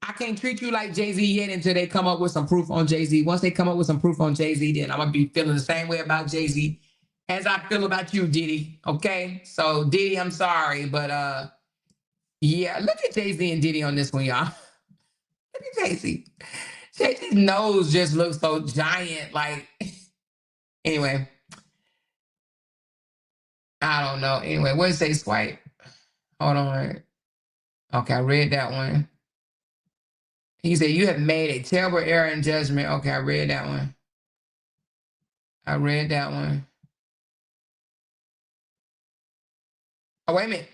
I can't treat you like Jay-Z yet until they come up with some proof on Jay-Z. Once they come up with some proof on Jay-Z, then I'm gonna be feeling the same way about Jay-Z as I feel about you, Diddy. Okay. So Diddy, I'm sorry, but yeah, look at Jay-Z and Diddy on this one, y'all. Look at Jay-Z. Jay-Z's nose just looks so giant. Like, anyway. I don't know. Anyway, what did it say? Swipe. Hold on. Okay, I read that one. He said, you have made a terrible error in judgment. Okay, I read that one. I read that one. Oh, wait a minute.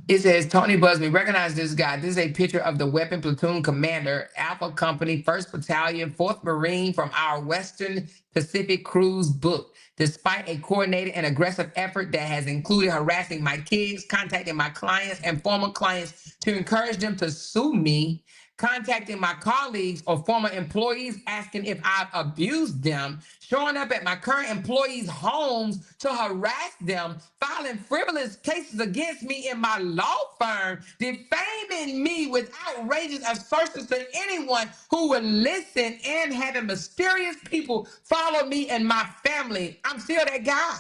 It says, Tony Busby, recognize this guy. This is a picture of the weapon platoon commander, Alpha Company, 1st Battalion, 4th Marine from our Western Pacific Cruise book. Despite a coordinated and aggressive effort that has included harassing my kids, contacting my clients and former clients to encourage them to sue me, contacting my colleagues or former employees asking if I've abused them, showing up at my current employees' homes to harass them, filing frivolous cases against me in my law firm, defaming me with outrageous assertions to anyone who would listen, and having mysterious people follow me and my family. I'm still that guy.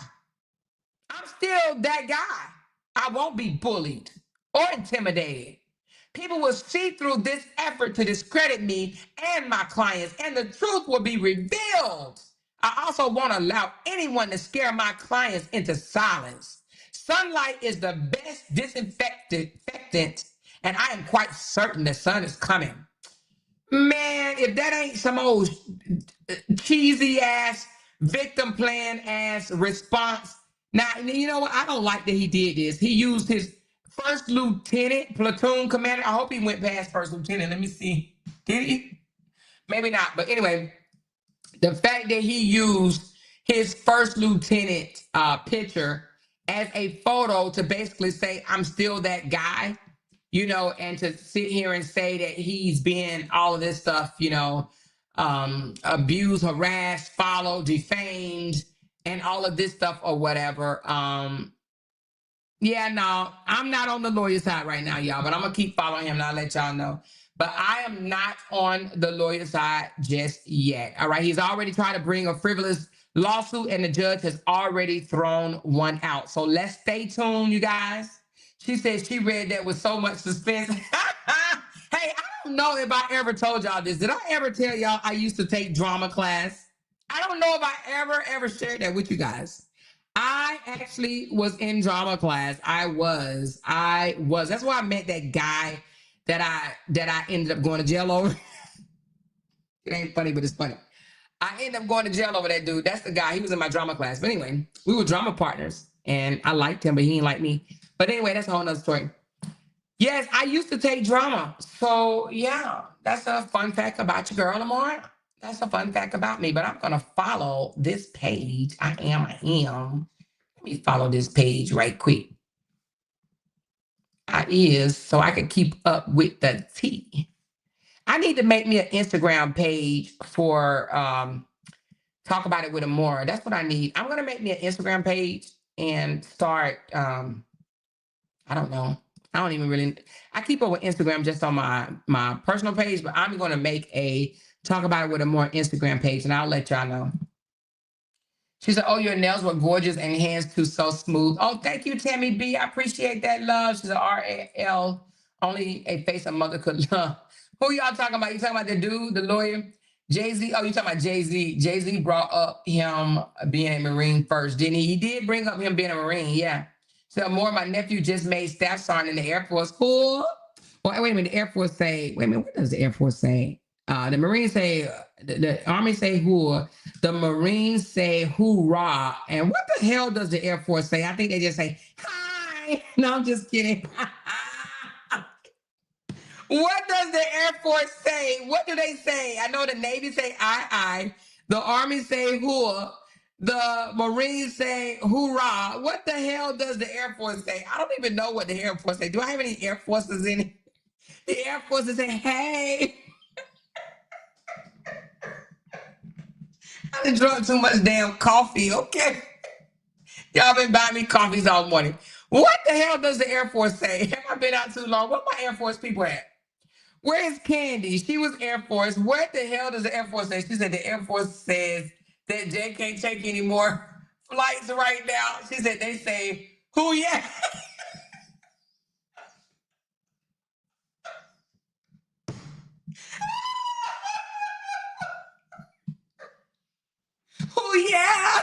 I'm still that guy. I won't be bullied or intimidated. People will see through this effort to discredit me and my clients, and the truth will be revealed. I also won't allow anyone to scare my clients into silence. Sunlight is the best disinfectant, and I am quite certain the sun is coming. Man, if that ain't some old cheesy ass, victim plan ass response. Now, you know what? I don't like that he did this. He used his first lieutenant, platoon commander. I hope he went past first lieutenant. Let me see. Did he? Maybe not. But anyway, the fact that he used his first lieutenant picture as a photo to basically say, I'm still that guy, you know, and to sit here and say that he's been all of this stuff, you know, abused, harassed, followed, defamed, and all of this stuff or whatever. Yeah, no, I'm not on the lawyer's side right now, y'all, but I'm going to keep following him and I'll let y'all know. But I am not on the lawyer's side just yet. All right. He's already tried to bring a frivolous lawsuit and the judge has already thrown one out. So let's stay tuned, you guys. She said she read that with so much suspense. Hey, I don't know if I ever told y'all this. Did I ever tell y'all I used to take drama class? I don't know if I ever shared that with you guys. I actually was in drama class. I was. That's why I met that guy that I ended up going to jail over. It ain't funny, but it's funny. I ended up going to jail over that dude. That's the guy. He was in my drama class. But anyway, we were drama partners, and I liked him, but he didn't like me. But anyway, that's a whole nother story. Yes, I used to take drama. So yeah, that's a fun fact about your girl, Lamar. That's a fun fact about me. But I'm gonna follow this page. I am. Let me follow this page right quick. So I can keep up with the tea. I need to make me an Instagram page for talk about it with Amora. That's what I need. I'm gonna make me an Instagram page and start. I don't know. I don't even really. I keep up with Instagram just on my personal page, but I'm gonna make a talk about it with Amora Instagram page, and I'll let y'all know. She said, oh, your nails were gorgeous and hands too so smooth. Oh, thank you, Tammy B. I appreciate that love. She said, RAL, only a face a mother could love. Who y'all talking about? You talking about the dude, the lawyer? Jay-Z, oh, you talking about Jay-Z. Jay-Z brought up him being a Marine first, didn't he? He did bring up him being a Marine, yeah. So more, my nephew just made staff sergeant in the Air Force. Cool. Well, wait a minute, the Air Force say, wait a minute, what does the Air Force say? The Marines say, the Army say who, the Marines say hoorah. And what the hell does the Air Force say? I think they just say, hi. No, I'm just kidding. What does the Air Force say? What do they say? I know the Navy say aye. The Army say hoo. The Marines say hoorah. What the hell does the Air Force say? I don't even know what the Air Force say. Do I have any Air Forces in it? The Air Forces say, hey. I done drunk too much damn coffee, okay? Y'all been buying me coffees all morning. What the hell does the Air Force say? Have I been out too long? Where my Air Force people at? Where's Candy? She was Air Force. What the hell does the Air Force say? She said the Air Force says that Jay can't take any more flights right now. She said they say, who yeah? Who yeah?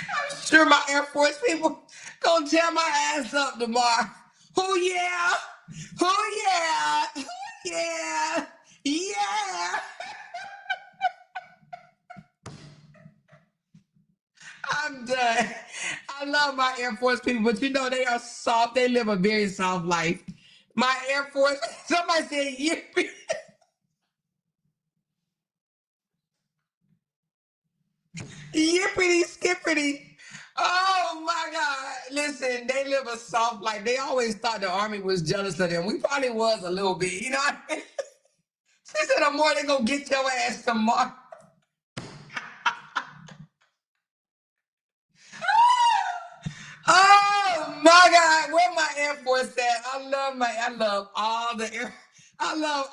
I'm sure my Air Force people gonna tear my ass up tomorrow. Who yeah? Who yeah? Who yeah? Yeah. I'm done. I love my Air Force people, but you know they are soft. They live a very soft life. My Air Force, somebody said yippee. Yippity skippity. Oh my God. Listen, they live a soft life. They always thought the Army was jealous of them. We probably was a little bit, you know what I mean? She said, the more they gonna get your ass tomorrow. Oh my God, where my Air Force at? I love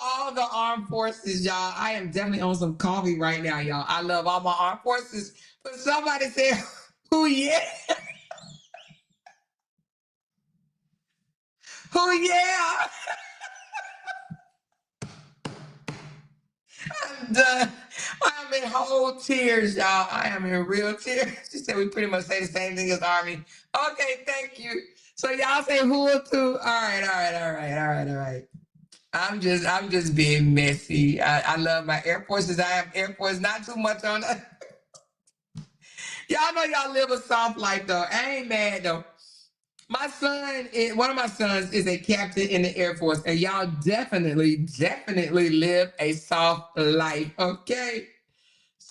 all the armed forces, y'all. I am definitely on some coffee right now, y'all. I love all my armed forces. But somebody said, who yeah? Who yeah? I'm done. I am in whole tears, y'all. I am in real tears. She said we pretty much say the same thing as Army. Okay, thank you. So y'all say who too? All right. I'm just being messy. I love my Air Forces. I have Air Force, not too much on that. Y'all know y'all live a soft life though. I ain't mad though. One of my sons is a captain in the Air Force, and y'all definitely live a soft life. Okay.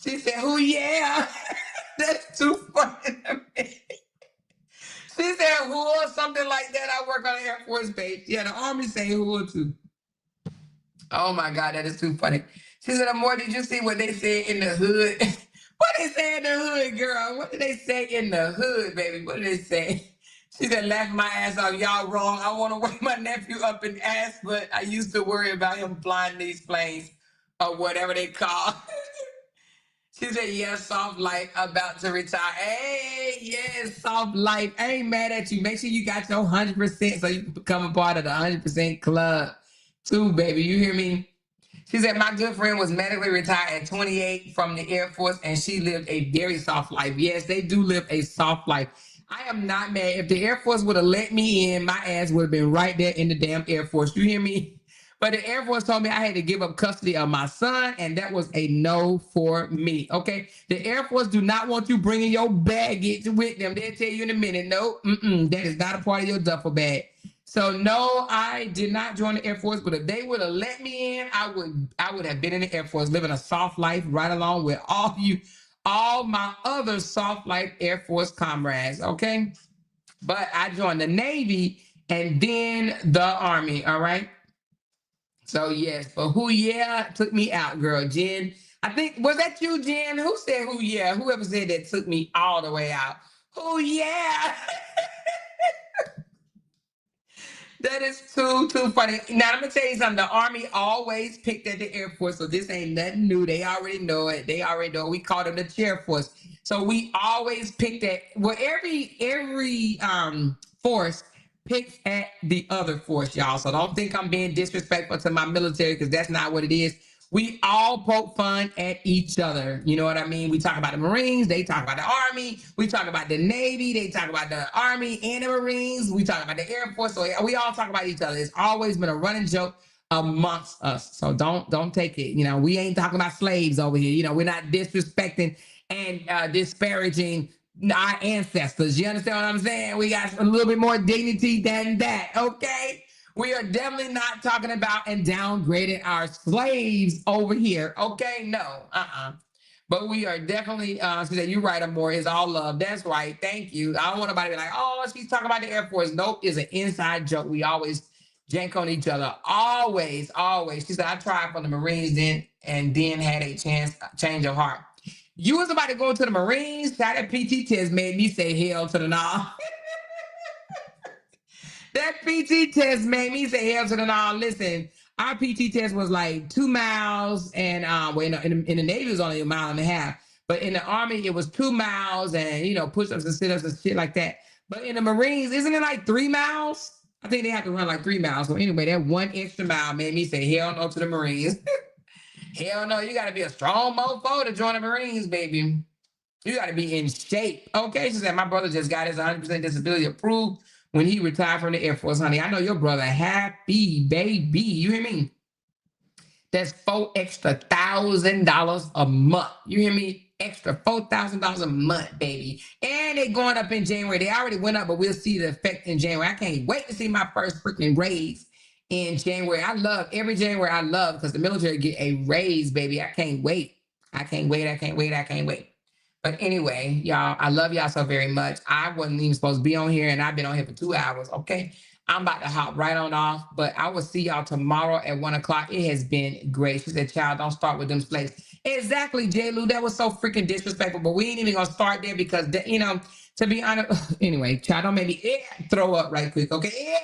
She said, who yeah? That's too funny to me. She said who or something like that. I work on an Air Force base. Yeah, the Army say who too. Oh my God, that is too funny. She said, Amor, did you see what they said in the hood? What they say in the hood, girl? What did they say in the hood, baby? What did they say? She said, laugh my ass off. Y'all wrong. I want to wake my nephew up and ask, but I used to worry about him flying these planes or whatever they call. She said, yes, soft life, about to retire. Hey, yes, soft life. I ain't mad at you. Make sure you got your 100% so you can become a part of the 100% club too, baby. You hear me? She said, my good friend was medically retired at 28 from the Air Force, and she lived a very soft life. Yes, they do live a soft life. I am not mad. If the Air Force would have let me in, my ass would have been right there in the damn Air Force. You hear me? But the Air Force told me I had to give up custody of my son, and that was a no for me. Okay, the Air Force do not want you bringing your baggage with them. They'll tell you in a minute. No, that is not a part of your duffel bag. So no, I did not join the Air Force. But if they would have let me in, I would have been in the Air Force, living a soft life right along with all my other soft life Air Force comrades. Okay, but I joined the Navy and then the Army. All right. So yes, but who yeah took me out, girl. Jen, I think was that you, Jen? Who said who yeah? Whoever said that took me all the way out. Who yeah? That is too funny. Now I'm gonna tell you something. The Army always picked at the Air Force, so this ain't nothing new. They already know it. They already know it. We call them the Chair Force. So we always picked at every force picks at the other force, y'all. So don't think I'm being disrespectful to my military because that's not what it is. We all poke fun at each other. You know what I mean? We talk about the Marines, they talk about the Army, we talk about the Navy, they talk about the Army and the Marines, we talk about the Air Force. So we all talk about each other. It's always been a running joke amongst us. So don't take it. You know, we ain't talking about slaves over here. You know, we're not disrespecting and disparaging our ancestors. You understand what I'm saying? We got a little bit more dignity than that, okay? We are definitely not talking about and downgrading our slaves over here. Okay, no, But we are definitely, she said, you're right, Amore, it's all love. That's right, thank you. I don't want nobody to be like, oh, she's talking about the Air Force. Nope, it's an inside joke. We always jank on each other. Always, always. She said, I tried for the Marines then and then had a change of heart. You was about to go to the Marines? That PT test made me say hell to the no. That PT test made me say hell to the no. Listen, our PT test was like 2 miles, and in the Navy it was only 1.5 miles. But in the Army, it was 2 miles and, you know, push-ups and sit-ups and shit like that. But in the Marines, isn't it like 3 miles? I think they have to run like 3 miles. So anyway, that 1 extra mile made me say hell no to the Marines. Hell no, you got to be a strong mofo to join the Marines, baby. You got to be in shape. Okay, she said, my brother just got his 100% disability approved when he retired from the Air Force, honey. I know your brother happy, baby. You hear me? That's $4 extra $1,000 a month. You hear me? Extra $4,000 a month, baby. And they going up in January. They already went up, but we'll see the effect in January. I can't wait to see my first freaking raise in January. I love every January. I love because the military get a raise, baby. I can't wait. I can't wait. I can't wait. I can't wait. But anyway, y'all, I love y'all so very much. I wasn't even supposed to be on here, and I've been on here for 2 hours, okay? I'm about to hop right on off, but I will see y'all tomorrow at 1 o'clock. It has been great. She said, child, don't start with them slaves. Exactly, J. Lou. That was so freaking disrespectful, but we ain't even going to start there because, you know, to be honest, anyway, child, don't make me throw up right quick, okay?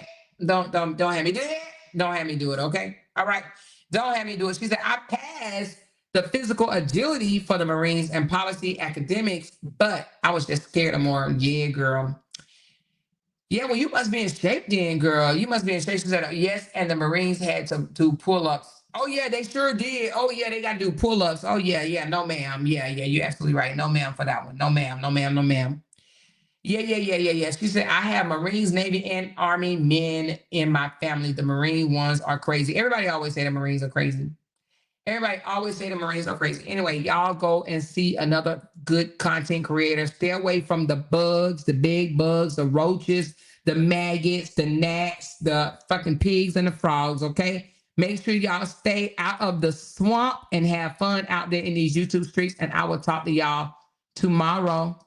Don't have me do it. Don't have me do it, okay? All right? Don't have me do it. She said, I passed the physical agility for the Marines and policy academics, but I was just scared of more. Yeah, girl. Yeah, well, you must be in shape then, girl. You must be in shape. She said, yes, and the Marines had to do pull-ups. Oh, yeah, they sure did. Oh, yeah, they got to do pull-ups. Oh, yeah, no, ma'am. Yeah, you're absolutely right. No, ma'am, for that one. No, ma'am, no, ma'am, no, ma'am. Yeah. She said, I have Marines, Navy, and Army men in my family. The Marine ones are crazy. Everybody always say the Marines are crazy. Everybody always say the Marines are crazy. Anyway, y'all go and see another good content creator. Stay away from the bugs, the big bugs, the roaches, the maggots, the gnats, the fucking pigs and the frogs, okay? Make sure y'all stay out of the swamp and have fun out there in these YouTube streets. And I will talk to y'all tomorrow.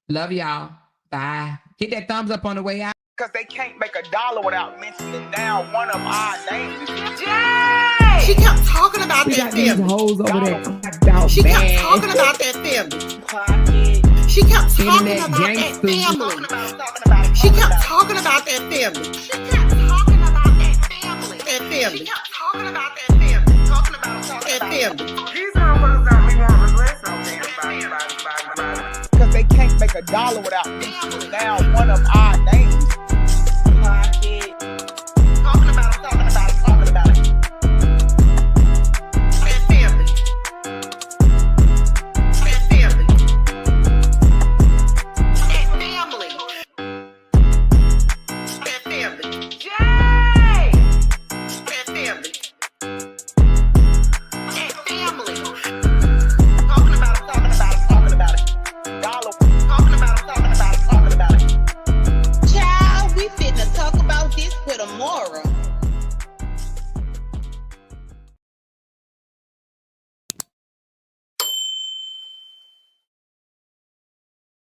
Love y'all. Bye. Hit that thumbs up on the way out. Because they can't make $1 without mentioning down one of our names. Jay! She kept talking about that family. Hoes over there. She kept talking about that family. She kept talking about that family. She kept talking about that family. She kept talking about that family. That family. She kept talking about that family. Talking about that family. These motherfuckers don't be wanting to listen. Because they can't make $1 without mentioning down one of our names.